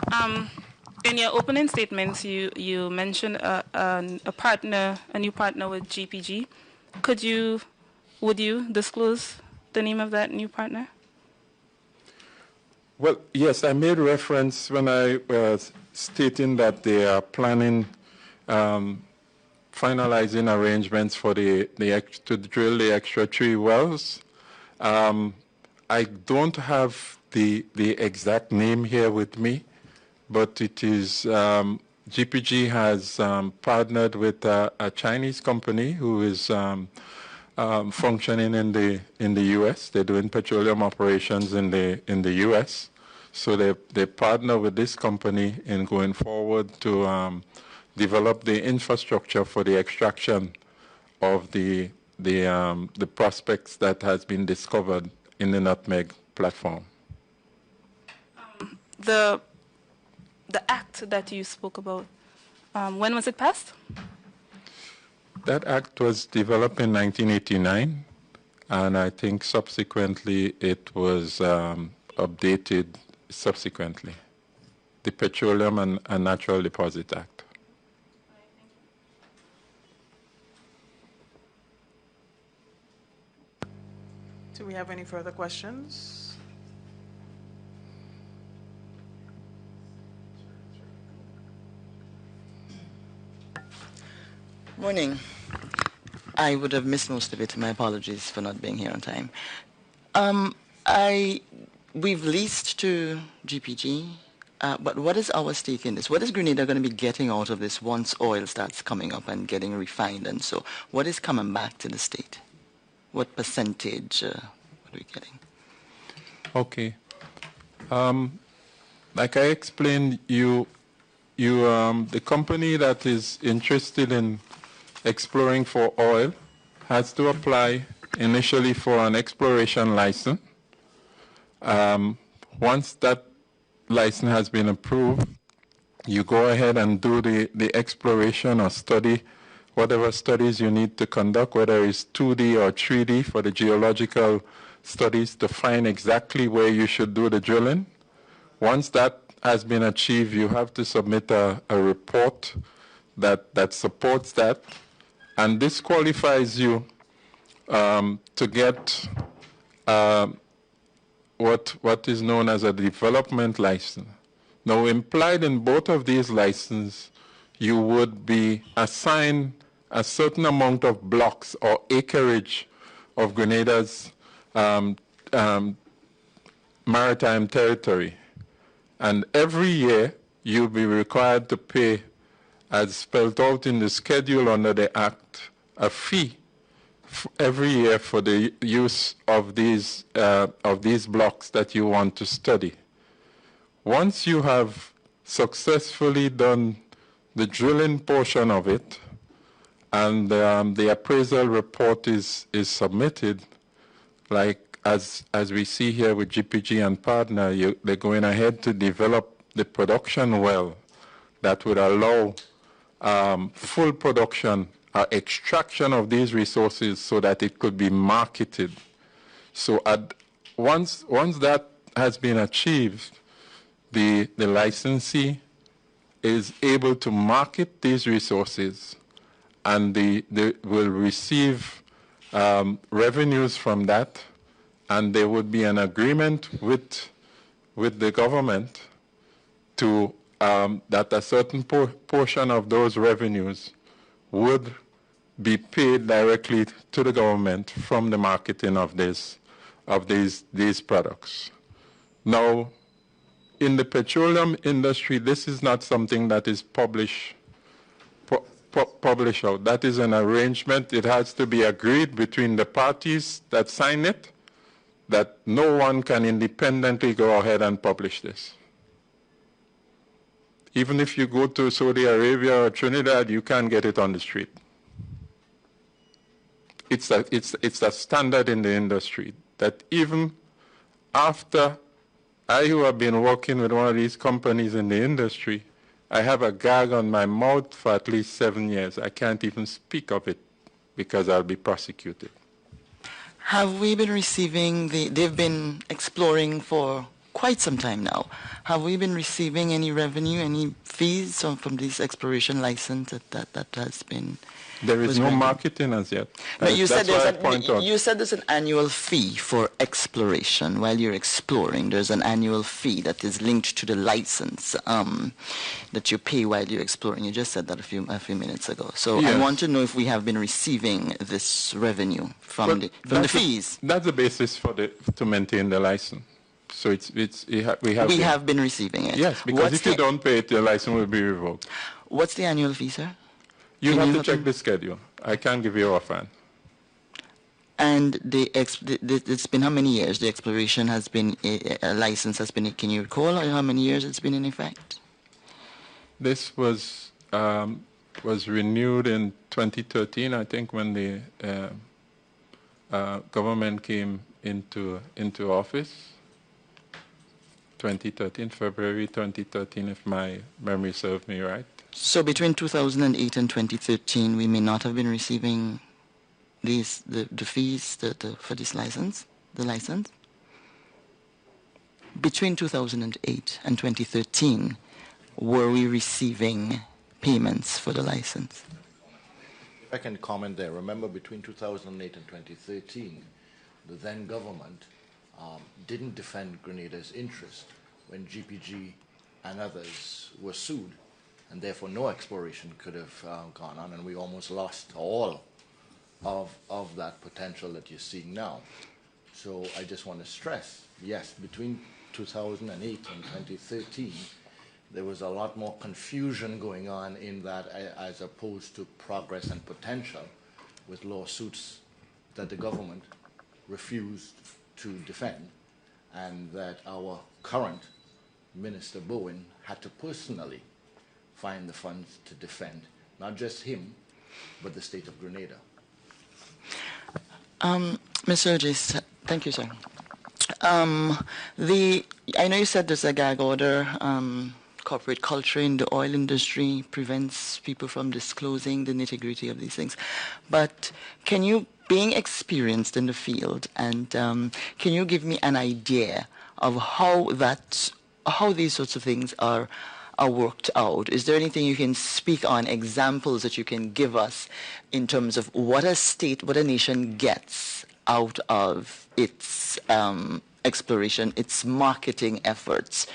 In your opening statements, you mentioned a new partner with GPG. Would you disclose the name of that new partner? Well, yes, I made reference when I was stating that they are planning finalizing arrangements for to drill the extra 3 wells. I don't have the exact name here with me, but it is GPG has partnered with a Chinese company who is functioning in the U.S. They're doing petroleum operations in the U.S. So they partner with this company in going forward to develop the infrastructure for the extraction of the prospects that has been discovered in the Nutmeg platform. The act that you spoke about, when was it passed? That act was developed in 1989, and I think subsequently it was updated subsequently. The Petroleum and Natural Deposit Act. Do we have any further questions? Morning. I would have missed most of it. My apologies for not being here on time. We've leased to GPG, but what is our stake in this? What is Grenada going to be getting out of this once oil starts coming up and getting refined? And so what is coming back to the state? What percentage are we getting? Okay. Like I explained, the company that is interested in exploring for oil has to apply initially for an exploration license. Once that license has been approved, you go ahead and do the exploration or study, whatever studies you need to conduct, whether it's 2D or 3D for the geological studies to find exactly where you should do the drilling. Once that has been achieved, you have to submit a report that supports that, and this qualifies you to get what is known as a development license. Now, implied in both of these licenses, you would be assigned a certain amount of blocks or acreage of Grenada's maritime territory. And every year, you'll be required to pay, as spelled out in the schedule under the Act, a fee every year for the use of these blocks that you want to study. Once you have successfully done the drilling portion of it, and the appraisal report is submitted, like as we see here with GPG and partner, they're going ahead to develop the production well that would allow full production, extraction of these resources so that it could be marketed. So once that has been achieved, the licensee is able to market these resources, and they will receive revenues from that, and there would be an agreement with the government to that a certain portion of those revenues would be paid directly to the government from the marketing of these products. Now, in the petroleum industry, this is not something that is published out. That is an arrangement. It has to be agreed between the parties that sign it, that no one can independently go ahead and publish this. Even if you go to Saudi Arabia or Trinidad, you can't get it on the street. It's a standard in the industry that even after I, who have been working with one of these companies in the industry, I have a gag on my mouth for at least 7 years. I can't even speak of it because I'll be prosecuted. Have we been receiving they've been exploring for quite some time now. Have we been receiving any revenue, any fees from this exploration license that has been? There is no marketing as yet. No, you said you said there's an annual fee for exploration while you're exploring. There's an annual fee that is linked to the license that you pay while you're exploring. You just said that a few minutes ago. So yes. I want to know if we have been receiving this revenue from the fees. That's the basis to maintain the license. So we have been receiving it. Yes, because if you don't pay it, your license will be revoked. What's the annual fee, sir? You have to check the schedule. I can't give you a offhand. And it's been how many years the exploration has been, a license has been, can you recall how many years it's been in effect? This was renewed in 2013, I think, when the government came into office. 2013, February 2013, if my memory serves me right. So between 2008 and 2013, we may not have been receiving the fees for this license, the license? Between 2008 and 2013, were we receiving payments for the license? If I can comment there, remember between 2008 and 2013, the then government didn't defend Grenada's interest when GPG and others were sued, and therefore no exploration could have gone on, and we almost lost all of that potential that you're seeing now. So I just want to stress, yes, between 2008 and 2013, there was a lot more confusion going on in that as opposed to progress and potential with lawsuits that the government refused to defend, and that our current Minister Bowen had to personally find the funds to defend, not just him, but the state of Grenada. Ms. Urgis, thank you, sir. I know you said there's a gag order. Corporate culture in the oil industry prevents people from disclosing the nitty-gritty of these things. But can you, being experienced in the field, and can you give me an idea of how these sorts of things are worked out? Is there anything you can speak on, examples that you can give us in terms of what a nation gets out of its exploration, its marketing efforts?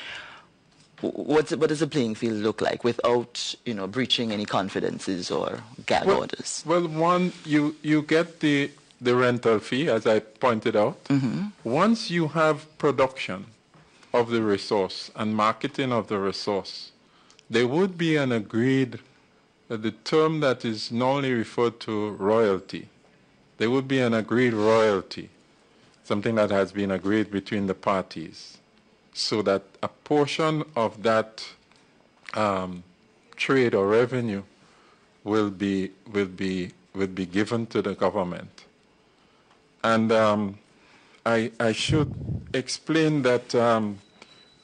What does the playing field look like without, breaching any confidences or gag orders? Well, one, you get the rental fee, as I pointed out. Mm-hmm. Once you have production of the resource and marketing of the resource, there would be an agreed, the term that is normally referred to royalty, there would be an agreed royalty, something that has been agreed between the parties, so that a portion of that trade or revenue will be given to the government. And I should explain that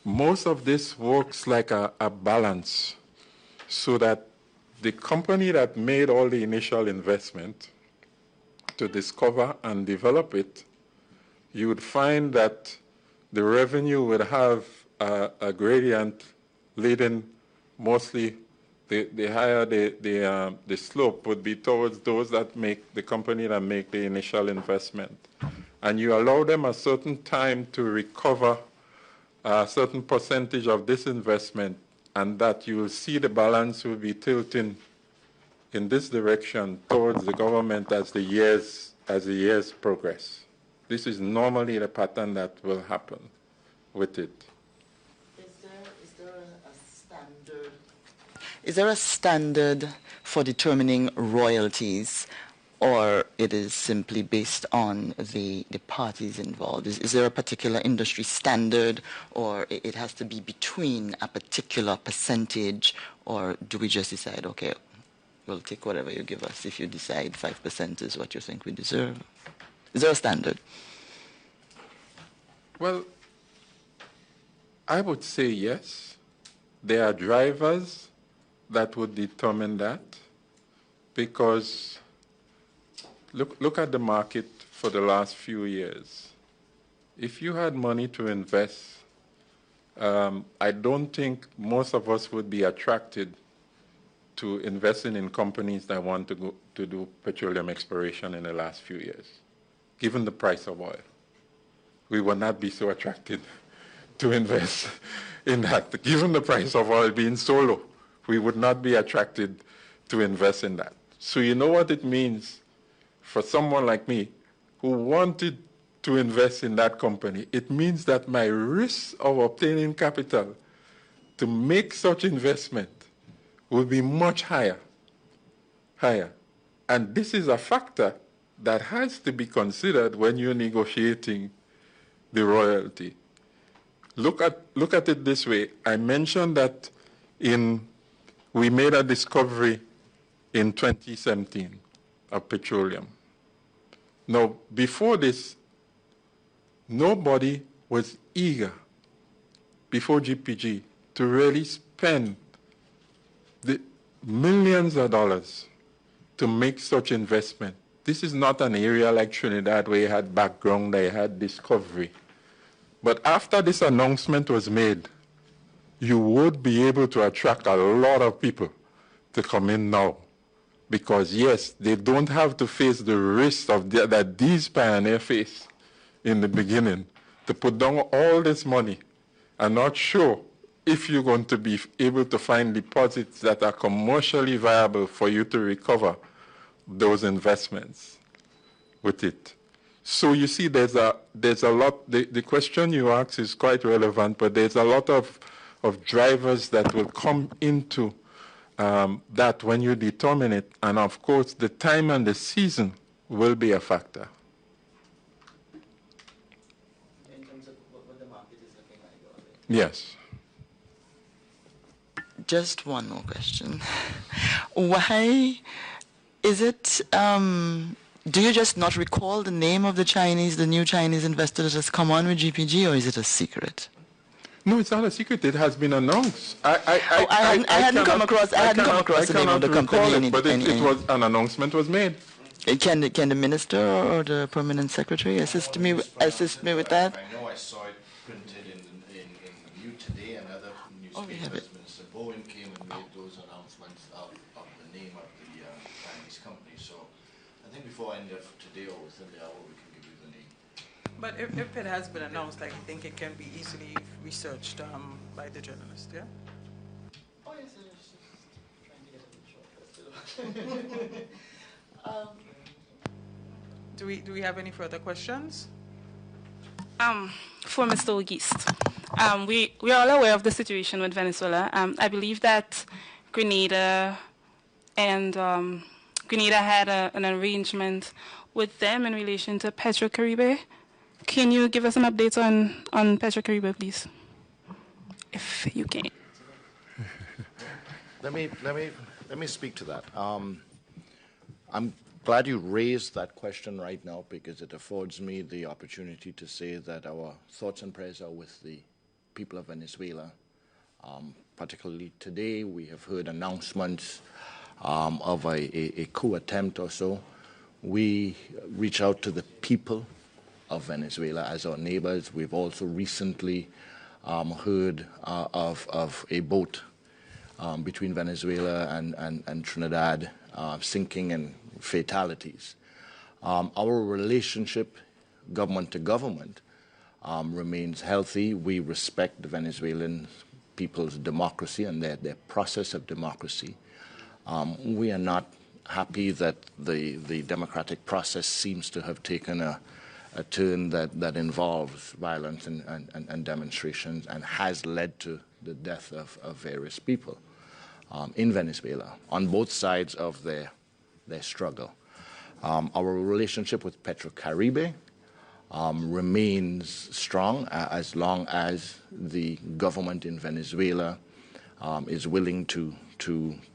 most of this works like a balance, so that the company that made all the initial investment to discover and develop it, you would find that the revenue would have a gradient leading mostly, the higher the slope would be towards those that make the company that make the initial investment. And you allow them a certain time to recover a certain percentage of this investment, and that you will see the balance will be tilting in this direction towards the government as the years progress. This is normally the pattern that will happen with it. Is there a standard for determining royalties, or it is simply based on the parties involved? Is there a particular industry standard, or it has to be between a particular percentage, or do we just decide, okay, we'll take whatever you give us if you decide 5% is what you think we deserve? Is there a standard? Well, I would say yes. There are drivers that would determine that, because look at the market for the last few years. If you had money to invest I don't think most of us would be attracted to investing in companies that want to go to do petroleum exploration in the last few years, given the price of oil. We would not be so attracted to invest in that. Given the price of oil being so low, we would not be attracted to invest in that. So you know what it means for someone like me who wanted to invest in that company? It means that my risk of obtaining capital to make such investment will be much higher. And this is a factor that has to be considered when you're negotiating the royalty. Look at it this way. I mentioned that we made a discovery in 2017 of petroleum. Now, before this, nobody was eager, before GPG, to really spend the millions of dollars to make such investment. This is not an area like Trinidad where you had background, they had discovery. But after this announcement was made, you would be able to attract a lot of people to come in now. Because yes, they don't have to face the risk that these pioneers face in the beginning, to put down all this money and not sure if you're going to be able to find deposits that are commercially viable for you to recover those investments with it. So you see, there's a lot, the question you ask is quite relevant, but there's a lot of drivers that will come into that when you determine it, and of course the time and the season will be a factor. In terms of what the market is looking like? Yes. Just one more question. Why is it, do you just not recall the name of the new Chinese investor that has come on with GPG, or is it a secret? No, it's not a secret. It has been announced. I hadn't come across the name of the company. But it was an announcement was made. Can the minister or the permanent secretary assist me with that? I know I saw it printed in the New Today and other newspapers. Minister Bowen came and made those announcements of the name of the Chinese company. So I think before end of today or within the hour we can give you the name. But if it has been announced, I think it can be easily researched by the journalist, yeah? Oh, yes, trying to get a short. Do we have any further questions? For Mr. Auguste, we are all aware of the situation with Venezuela. I believe that Grenada had an arrangement with them in relation to Petrocaribe. Can you give us an update on Petrocaribe, please, if you can? Let me speak to that. I'm glad you raised that question right now because it affords me the opportunity to say that our thoughts and prayers are with the people of Venezuela. Particularly today, we have heard announcements of a coup attempt or so. We reach out to the people of Venezuela as our neighbors. We've also recently heard of a boat between Venezuela and Trinidad sinking and fatalities. Our relationship, government to government, remains healthy. We respect the Venezuelan people's democracy and their process of democracy. We are not happy that the democratic process seems to have taken a turn that involves violence and demonstrations and has led to the death of various people in Venezuela on both sides of their struggle. Our relationship with Petrocaribe remains strong as long as the government in Venezuela is willing to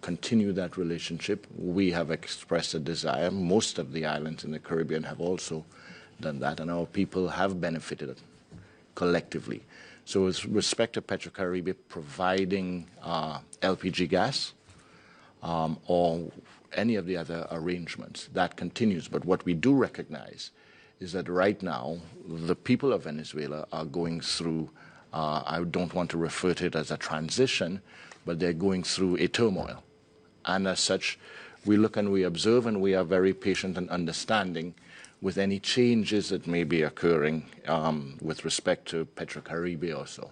continue that relationship. We have expressed a desire. Most of the islands in the Caribbean have also done that, and our people have benefited collectively. So with respect to Petrocaribe providing LPG gas or any of the other arrangements, that continues. But what we do recognize is that right now the people of Venezuela are going through I don't want to refer to it as a transition, but they're going through a turmoil. And as such, we look and we observe, and we are very patient and understanding with any changes that may be occurring with respect to Petrocaribe or so.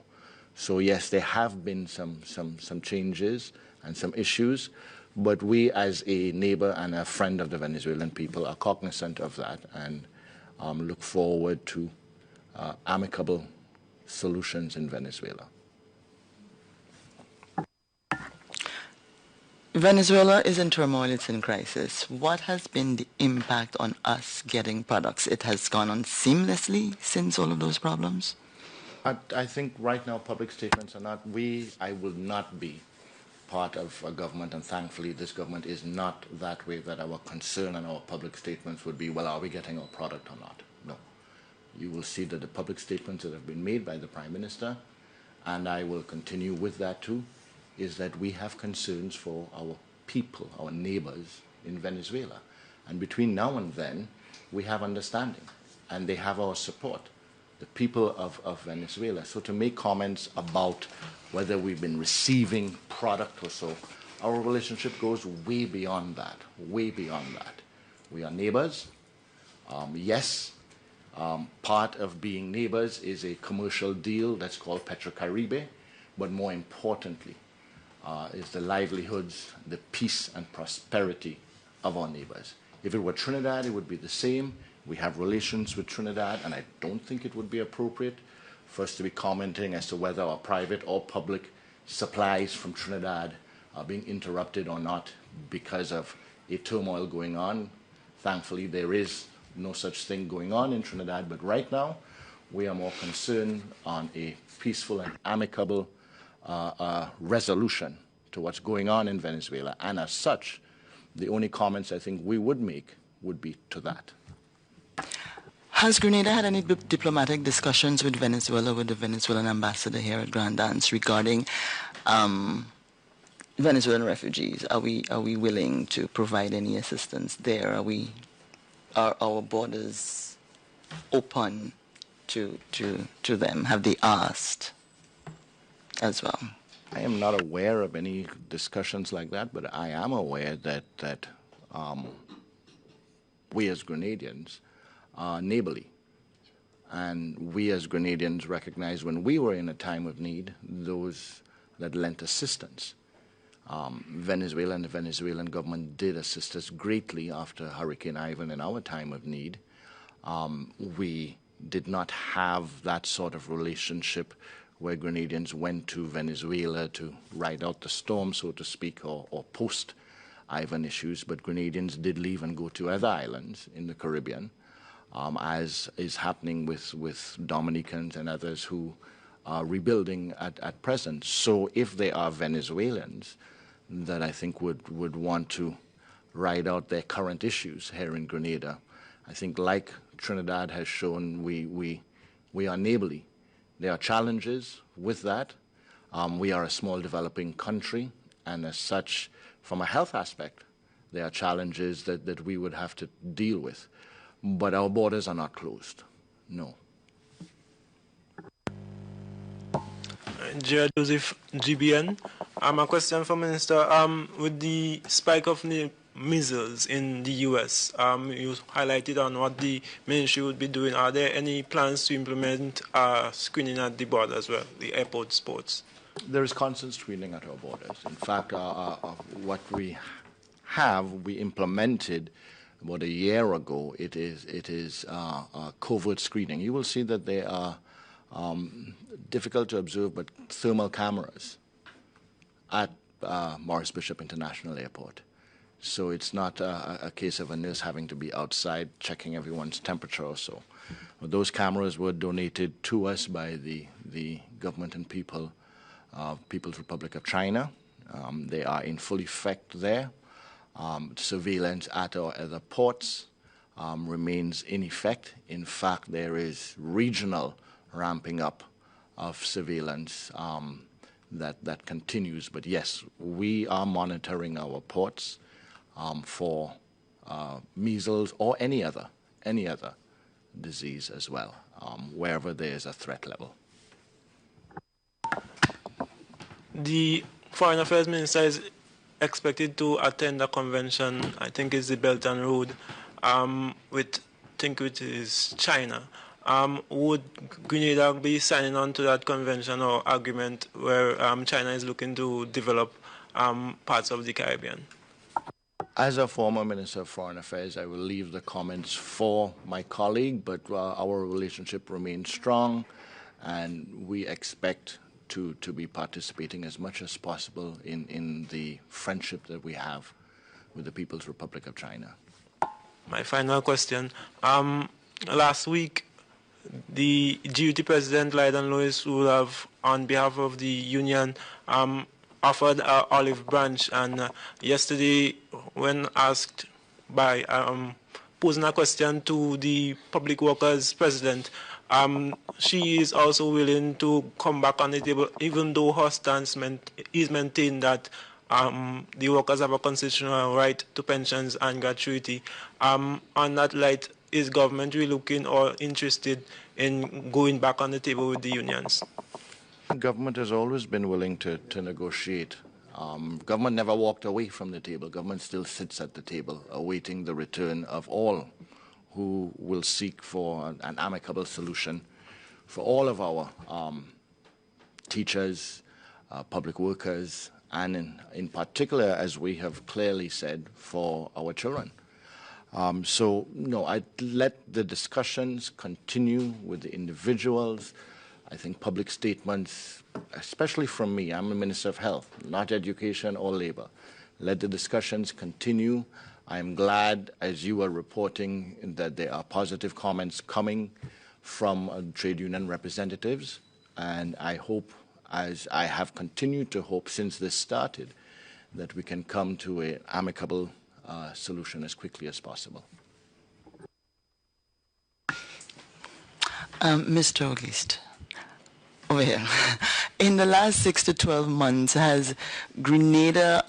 So yes, there have been some changes and some issues, but we as a neighbor and a friend of the Venezuelan people are cognizant of that and look forward to amicable solutions in Venezuela. Venezuela is in turmoil, it's in crisis. What has been the impact on us getting products? It has gone on seamlessly since all of those problems? I think right now public statements are not, I will not be part of a government, and thankfully this government is not that way, that our concern and our public statements would be, well, are we getting our product or not? No. You will see that the public statements that have been made by the Prime Minister, and I will continue with that too, is that we have concerns for our people, our neighbors in Venezuela. And between now and then, we have understanding, and they have our support, the people of Venezuela. So to make comments about whether we've been receiving product or so, our relationship goes way beyond that, way beyond that. We are neighbors. Yes, part of being neighbors is a commercial deal that's called Petrocaribe, but more importantly is the livelihoods, the peace and prosperity of our neighbors. If it were Trinidad, it would be the same. We have relations with Trinidad, and I don't think it would be appropriate for us to be commenting as to whether our private or public supplies from Trinidad are being interrupted or not because of a turmoil going on. Thankfully, there is no such thing going on in Trinidad, but right now we are more concerned on a peaceful and amicable resolution to what's going on in Venezuela, and as such, the only comments I think we would make would be to that. Has Grenada had any diplomatic discussions with Venezuela, with the Venezuelan ambassador here at Grand Dance regarding Venezuelan refugees? Are we willing to provide any assistance there? Are our borders open to them? Have they asked as well? I am not aware of any discussions like that, but I am aware that we as Grenadians are neighborly. And we as Grenadians recognize when we were in a time of need, those that lent assistance. Venezuela and the Venezuelan government did assist us greatly after Hurricane Ivan in our time of need. We did not have that sort of relationship where Grenadians went to Venezuela to ride out the storm, so to speak, or post-Ivan issues, but Grenadians did leave and go to other islands in the Caribbean, as is happening with Dominicans and others who are rebuilding at present. So if they are Venezuelans that I think would want to ride out their current issues here in Grenada, I think like Trinidad has shown, we are neighborly. There are challenges with that. We are a small developing country, and as such, from a health aspect, there are challenges that we would have to deal with. But our borders are not closed, no. J. Joseph, GBN. A question for Minister. With the spike of measles in the U.S., you highlighted on what the ministry would be doing. Are there any plans to implement screening at the border as well, the airport sports? There is constant screening at our borders. In fact, what we implemented about a year ago. It is covert screening. You will see that they are difficult to observe, but thermal cameras at Morris Bishop International Airport. So it's not a case of a nurse having to be outside checking everyone's temperature or so. But those cameras were donated to us by the government and People's Republic of China. They are in full effect there. Surveillance at our other ports remains in effect. In fact, there is regional ramping up of surveillance that continues. But yes, we are monitoring our ports for measles or any other disease as well, wherever there is a threat level. the Foreign Affairs Minister is expected to attend a convention, I think it's the Belt and Road, which is China. Would Grenada be signing on to that convention or agreement where China is looking to develop parts of the Caribbean? As a former Minister of Foreign Affairs, I will leave the comments for my colleague, but our relationship remains strong, and we expect to be participating as much as possible in the friendship that we have with the People's Republic of China. My final question. Last week, the GUT President, Lyndon Lewis, who have, on behalf of the union, offered an olive branch, and yesterday, when asked by posing a question to the Public Workers President, she is also willing to come back on the table, even though her stance is maintained that the workers have a constitutional right to pensions and gratuity. On that light, is government really looking or interested in going back on the table with the unions? Government has always been willing to negotiate. Government never walked away from the table. Government still sits at the table, awaiting the return of all who will seek for an amicable solution for all of our teachers, public workers, and in particular, as we have clearly said, for our children. So, no, I'd let the discussions continue with the individuals. I think public statements, especially from me, I'm a Minister of Health, not Education or Labor. Let the discussions continue. I'm glad, as you are reporting, that there are positive comments coming from trade union representatives, and I hope, as I have continued to hope since this started, that we can come to an amicable solution as quickly as possible. Mr. Auguste, over here. In the last 6 to 12 months, has Grenada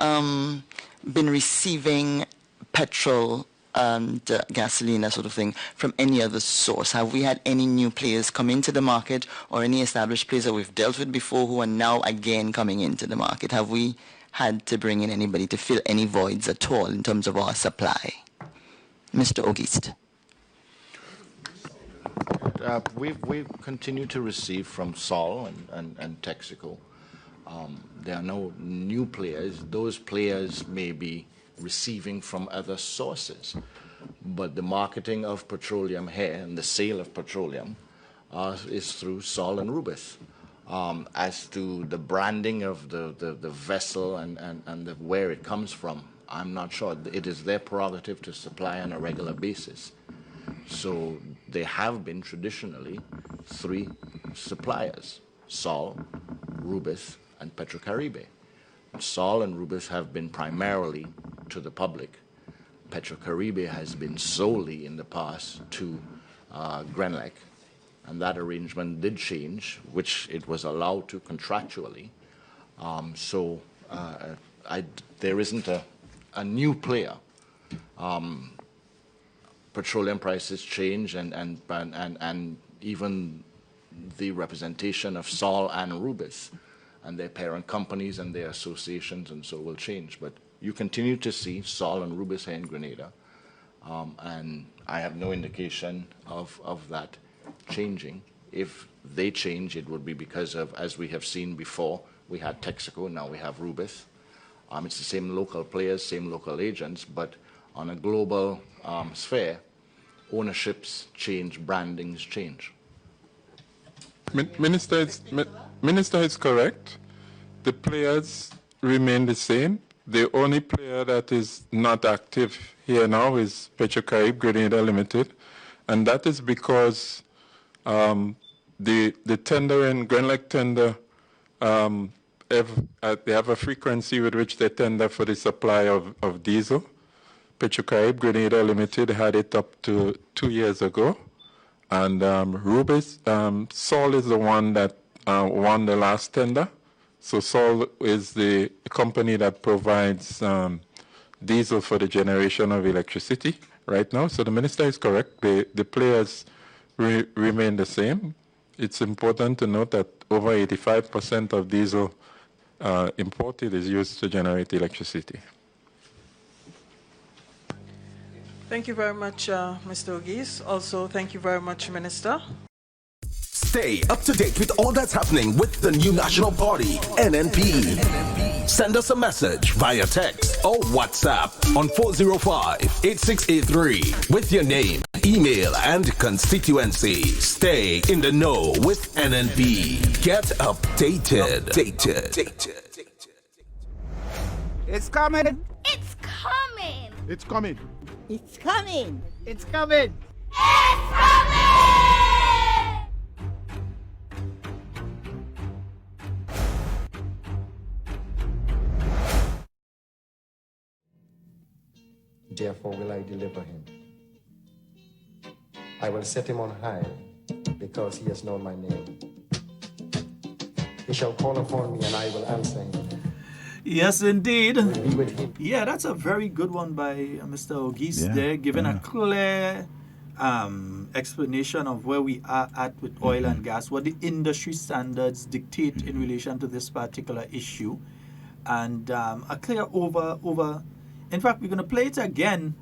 been receiving petrol and gasoline, that sort of thing, from any other source? Have we had any new players come into the market, or any established players that we've dealt with before who are now again coming into the market? Have we had to bring in anybody to fill any voids at all in terms of our supply? Mr. Auguste. We've continued to receive from Sol and Texaco. There are no new players. Those players may be receiving from other sources, but the marketing of petroleum here and the sale of petroleum is through Sol and Rubis. As to the branding of the vessel and where it comes from, I'm not sure. It is their prerogative to supply on a regular basis. So there have been traditionally 3 suppliers: Sol, Rubis, and Petrocaribe. Sol and Rubis have been primarily to the public. Petrocaribe has been solely in the past to Grenlec, and that arrangement did change, which it was allowed to contractually. There isn't a new player. Petroleum prices change, and even the representation of Sol and Rubis and their parent companies and their associations and so will change. But you continue to see Sol and Rubis here in Grenada, and I have no indication of that changing. If they change, it would be because of, as we have seen before, we had Texaco, now we have Rubis. It's the same local players, same local agents, but on a global sphere, ownerships change, brandings change. Minister, it's correct. The players remain the same. The only player that is not active here now is Petrocaribe Grenada Limited, and that is because the tender in Grenlec tender, they have a frequency with which they tender for the supply of diesel. Petrocaribe Grenada Limited had it up to 2 years ago, and Rubis, Sol is the one that won the last tender. So Sol is the company that provides diesel for the generation of electricity right now. So the minister is correct. The players remain the same. It's important to note that over 85% of diesel imported is used to generate electricity. Thank you very much, Mr. Ogis. Also, thank you very much, Minister. Stay up to date with all that's happening with the new National Party, NNP. Send us a message via text or WhatsApp on 405-8683 with your name, email, and constituency. Stay in the know with NNP. Get updated. It's coming. It's coming. It's coming. It's coming. It's coming. It's coming. Therefore will I deliver him. I will set him on high, because he has known my name. He shall call upon me, and I will answer him. Yes, indeed. Be with him. Yeah, that's a very good one by Mr. Ogis there, giving a clear explanation of where we are at with oil and gas, what the industry standards dictate in relation to this particular issue, and a clear over. In fact, we're going to play it again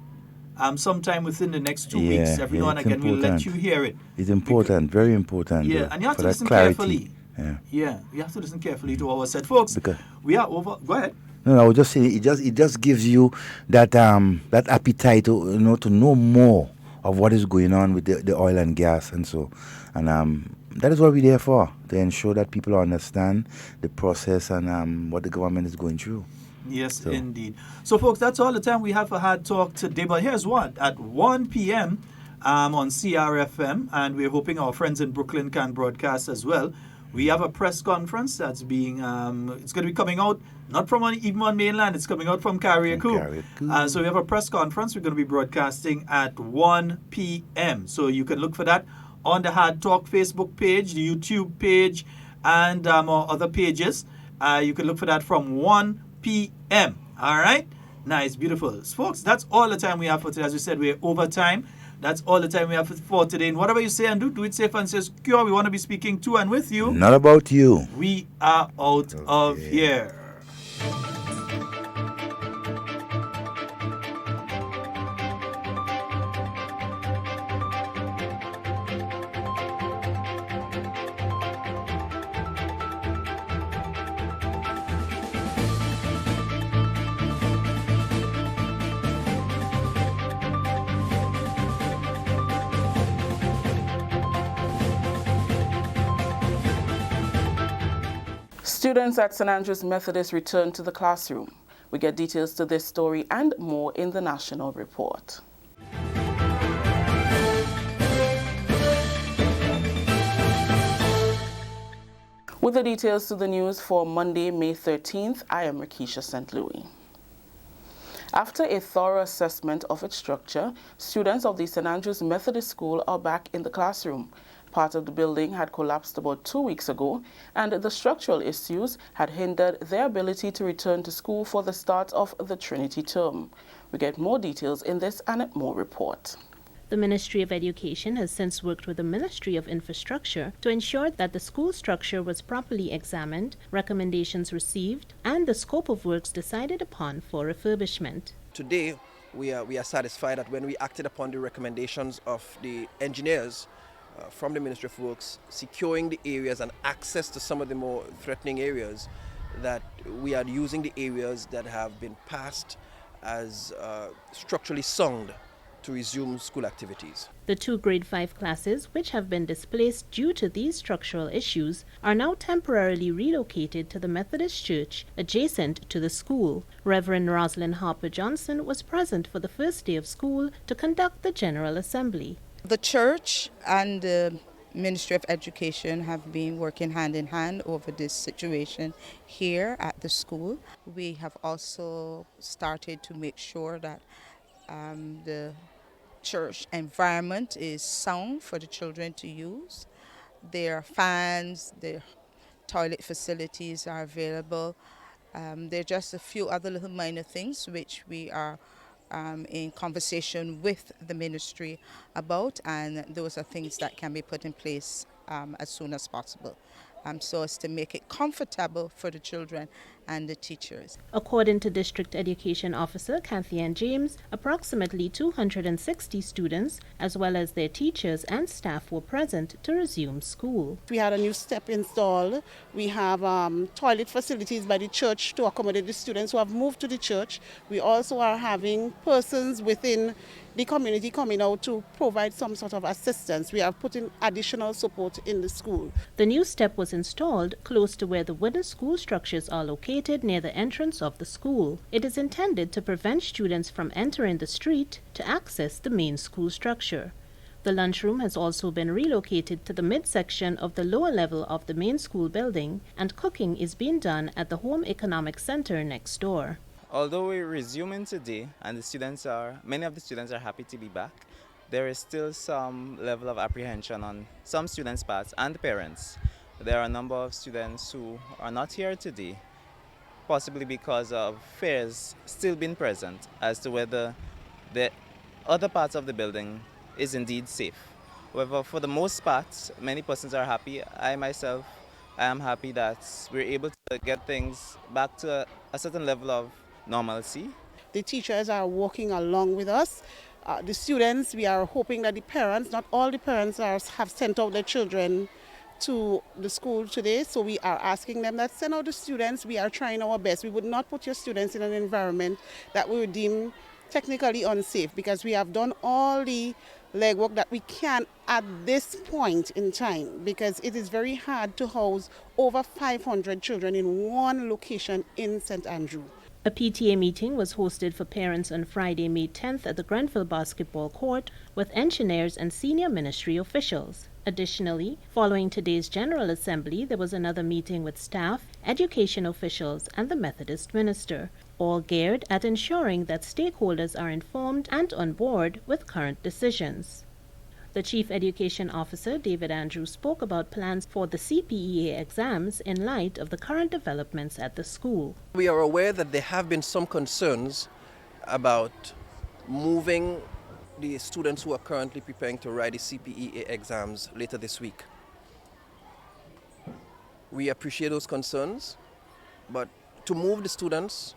sometime within the next 2 weeks. Every now and again, we'll let you hear it. It's important, very important. Yeah, and you have for to that listen clarity. carefully. Yeah. You have to listen carefully to what was said. Folks, we are over. Go ahead. No, I was just saying, it just gives you that that appetite to know more of what is going on with the oil and gas and so, and that is what we're there for, to ensure that people understand the process and what the government is going through. Yes, indeed. So, folks, that's all the time we have for Hard Talk today. But here's what. At 1 p.m. On CRFM, and we're hoping our friends in Brooklyn can broadcast as well, we have a press conference that's being, it's going to be coming out, not from even on mainland, it's coming out from Carriacou. So we have a press conference we're going to be broadcasting at 1 p.m. So you can look for that on the Hard Talk Facebook page, the YouTube page, and our other pages. You can look for that from 1 p.m. All right? Nice, beautiful. Folks, that's all the time we have for today. As we said, we're over time. That's all the time we have for today. And whatever you say and do it safe and secure. We want to be speaking to and with you. Not about you. We are out of here. Students at St. Andrew's Methodist returned to the classroom. We get details to this story and more in the National Report. With the details to the news for Monday, May 13th, I am Rakisha St. Louis. After a thorough assessment of its structure, students of the St. Andrew's Methodist School are back in the classroom. Part of the building had collapsed about 2 weeks ago, and the structural issues had hindered their ability to return to school for the start of the Trinity term. We get more details in this and more report. The Ministry of Education has since worked with the Ministry of Infrastructure to ensure that the school structure was properly examined, recommendations received, and the scope of works decided upon for refurbishment. Today, we are satisfied that when we acted upon the recommendations of the engineers from the Ministry of Works, securing the areas and access to some of the more threatening areas, that we are using the areas that have been passed as structurally sound to resume school activities. The 2 grade 5 classes, which have been displaced due to these structural issues, are now temporarily relocated to the Methodist Church adjacent to the school. Reverend Rosalind Harper Johnson was present for the first day of school to conduct the General Assembly. The church and the Ministry of Education have been working hand in hand over this situation here at the school. We have also started to make sure that the church environment is sound for the children to use. Their fans, their toilet facilities are available. There are just a few other little minor things which we are in conversation with the ministry about, and those are things that can be put in place as soon as possible. so as to make it comfortable for the children and the teachers. According to District Education Officer Kathy Ann James, approximately 260 students, as well as their teachers and staff, were present to resume school. We had a new step installed. We have toilet facilities by the church to accommodate the students who have moved to the church. We also are having persons within the community coming out to provide some sort of assistance. We are putting additional support in the school. The new step was installed close to where the wooden school structures are located near the entrance of the school. It is intended to prevent students from entering the street to access the main school structure. The lunchroom has also been relocated to the midsection of the lower level of the main school building, and cooking is being done at the Home Economic Center next door. Although we're resuming today and many of the students are happy to be back, there is still some level of apprehension on some students' parts and the parents. There are a number of students who are not here today, possibly because of fears still being present as to whether the other parts of the building is indeed safe. However, for the most part, many persons are happy. I myself, I am happy that we're able to get things back to a certain level of normalcy. The teachers are working along with us. The students, we are hoping that the parents, not all the parents have sent out their children to the school today, so we are asking them that send out the students. We are trying our best. We would not put your students in an environment that we would deem technically unsafe, because we have done all the legwork that we can at this point in time, because it is very hard to house over 500 children in one location in St. Andrew. A PTA meeting was hosted for parents on Friday, May 10th at the Grenfell Basketball Court with engineers and senior ministry officials. Additionally, following today's General Assembly, there was another meeting with staff, education officials, and the Methodist minister, all geared at ensuring that stakeholders are informed and on board with current decisions. The Chief Education Officer, David Andrews, spoke about plans for the CPEA exams in light of the current developments at the school. We are aware that there have been some concerns about moving the students who are currently preparing to write the CPEA exams later this week. We appreciate those concerns, but to move the students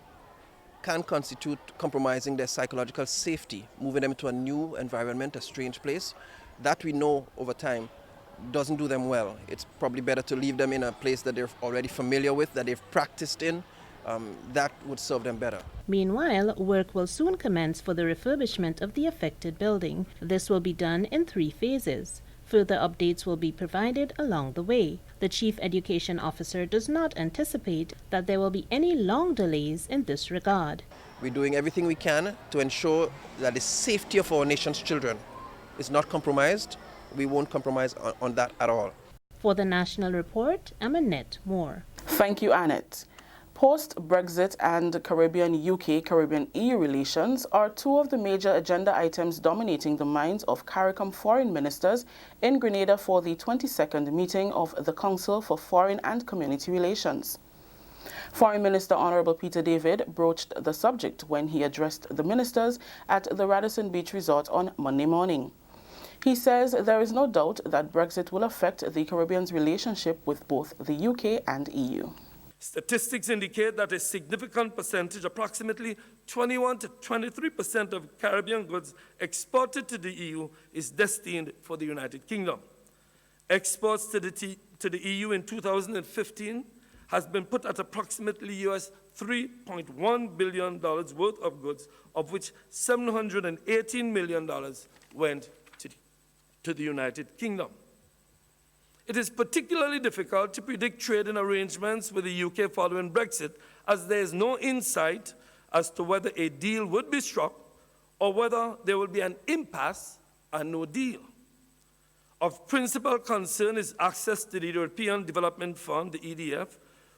can constitute compromising their psychological safety, moving them to a new environment, a strange place. That we know over time doesn't do them well. It's probably better to leave them in a place that they're already familiar with, that they've practiced in. That would serve them better. Meanwhile, work will soon commence for the refurbishment of the affected building. This will be done in 3 phases. Further updates will be provided along the way. The Chief Education Officer does not anticipate that there will be any long delays in this regard. We're doing everything we can to ensure that the safety of our nation's children is not compromised. We won't compromise on that at all. For the National Report, I'm Annette Moore. Thank you, Annette. Post-Brexit and Caribbean-UK, Caribbean-EU relations are 2 of the major agenda items dominating the minds of CARICOM foreign ministers in Grenada for the 22nd meeting of the Council for Foreign and Community Relations. Foreign Minister Honorable Peter David broached the subject when he addressed the ministers at the Radisson Beach Resort on Monday morning. He says there is no doubt that Brexit will affect the Caribbean's relationship with both the UK and EU. Statistics indicate that a significant percentage, approximately 21 to 23% of Caribbean goods exported to the EU, is destined for the United Kingdom. Exports to the EU in 2015 has been put at approximately US $3.1 billion worth of goods, of which $718 million went to the United Kingdom. It is particularly difficult to predict trading arrangements with the UK following Brexit, as there is no insight as to whether a deal would be struck or whether there will be an impasse and no deal. Of principal concern is access to the European Development Fund, the EDF,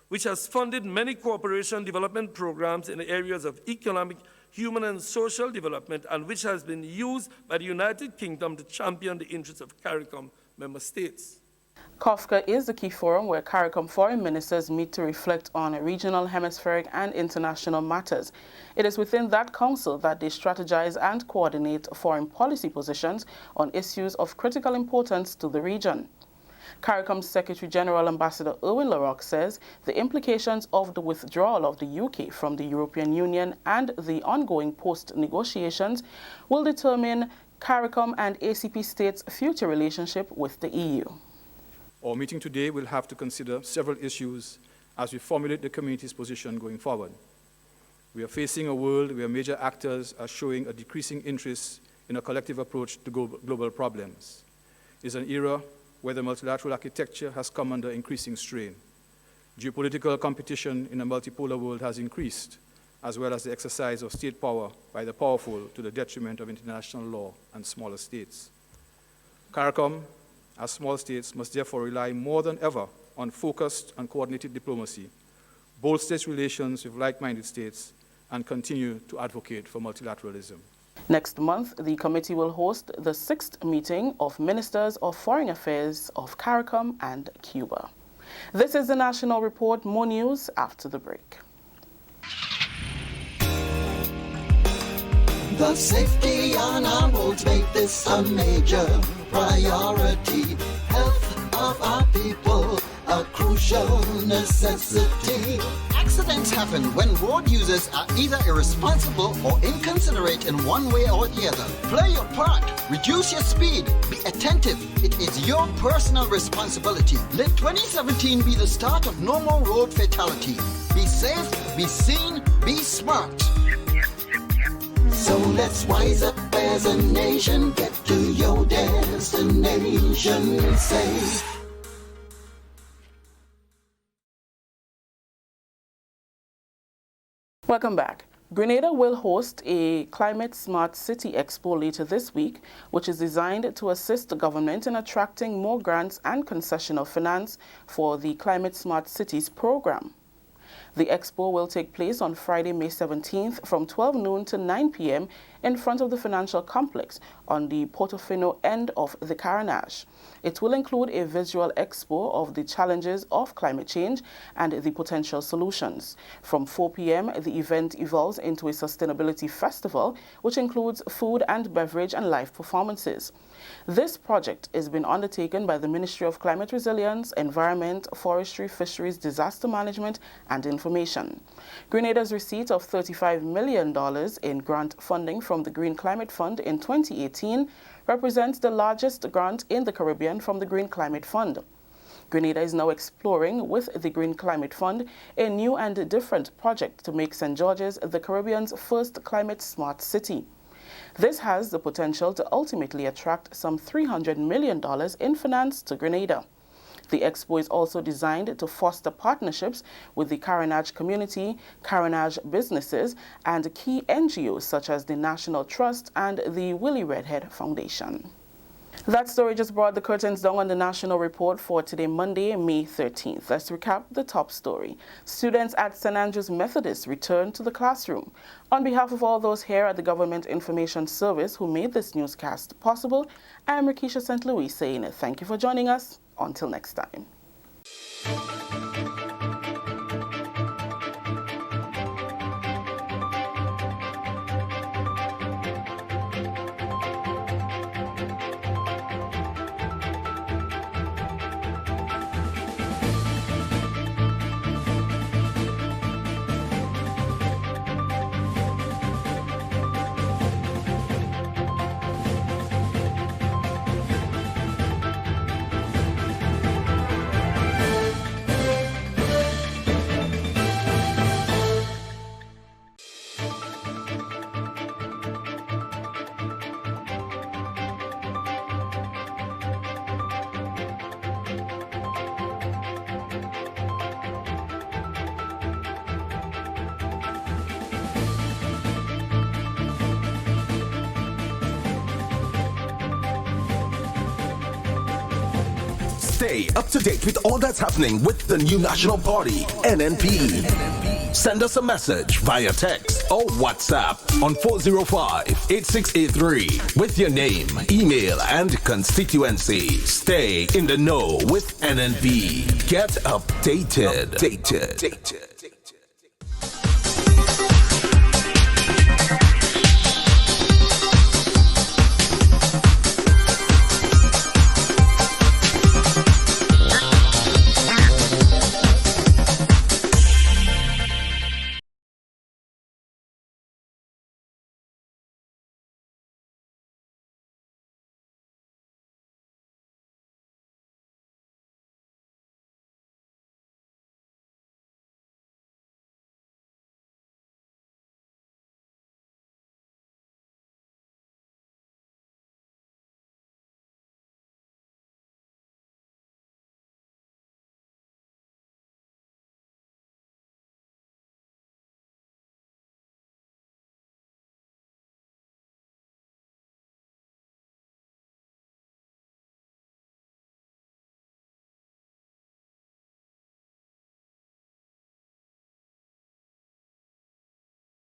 which has funded many cooperation development programs in the areas of economic, human and social development, and which has been used by the United Kingdom to champion the interests of CARICOM member states. COFCA is the key forum where CARICOM foreign ministers meet to reflect on regional, hemispheric and international matters. It is within that council that they strategize and coordinate foreign policy positions on issues of critical importance to the region. CARICOM's Secretary General Ambassador Erwin LaRocque says the implications of the withdrawal of the UK from the European Union and the ongoing post-negotiations will determine CARICOM and ACP states' future relationship with the EU. Our meeting today will have to consider several issues as we formulate the community's position going forward. We are facing a world where major actors are showing a decreasing interest in a collective approach to global problems. It is an era where the multilateral architecture has come under increasing strain. Geopolitical competition in a multipolar world has increased, as well as the exercise of state power by the powerful to the detriment of international law and smaller states. CARICOM, as small states, must therefore rely more than ever on focused and coordinated diplomacy, bolster its relations with like-minded states, and continue to advocate for multilateralism. Next month, the committee will host the 6th meeting of Ministers of Foreign Affairs of CARICOM and Cuba. This is the National Report. More news after the break. The safety on our roads make this a major priority. Health of our people, a crucial necessity. Accidents happen when road users are either irresponsible or inconsiderate in one way or the other. Play your part. Reduce your speed. Be attentive. It is your personal responsibility. Let 2017 be the start of no more road fatality. Be safe, be seen, be smart. So let's wise up as a nation. Get to your destination safe. Welcome back. Grenada will host a Climate Smart City Expo later this week, which is designed to assist the government in attracting more grants and concessional finance for the Climate Smart Cities program. The expo will take place on Friday, May 17th from 12 noon to 9 p.m. in front of the financial complex on the Portofino end of the Carriacou. It will include a visual expo of the challenges of climate change and the potential solutions. From 4 p.m., the event evolves into a sustainability festival, which includes food and beverage and live performances. This project is being undertaken by the Ministry of Climate Resilience, Environment, Forestry, Fisheries, Disaster Management, and Information. Grenada's receipt of $35 million in grant funding from the Green Climate Fund in 2018 represents the largest grant in the Caribbean from the Green Climate Fund. Grenada is now exploring with the Green Climate Fund a new and different project to make St. George's the Caribbean's first climate smart city. This has the potential to ultimately attract some $300 million in finance to Grenada. The expo is also designed to foster partnerships with the Carriacou community, Carriacou businesses, and key NGOs such as the National Trust and the Willie Redhead Foundation. That story just brought the curtains down on the National Report for today, Monday, May 13th. Let's recap the top story. Students at St. Andrew's Methodist returned to the classroom. On behalf of all those here at the Government Information Service who made this newscast possible, I am Rikisha St. Louis saying thank you for joining us. Until next time. Stay up to date with all that's happening with the new National Party, NNP. Send us a message via text or WhatsApp on 405-8683 with your name, email, and constituency. Stay in the know with NNP. Get updated.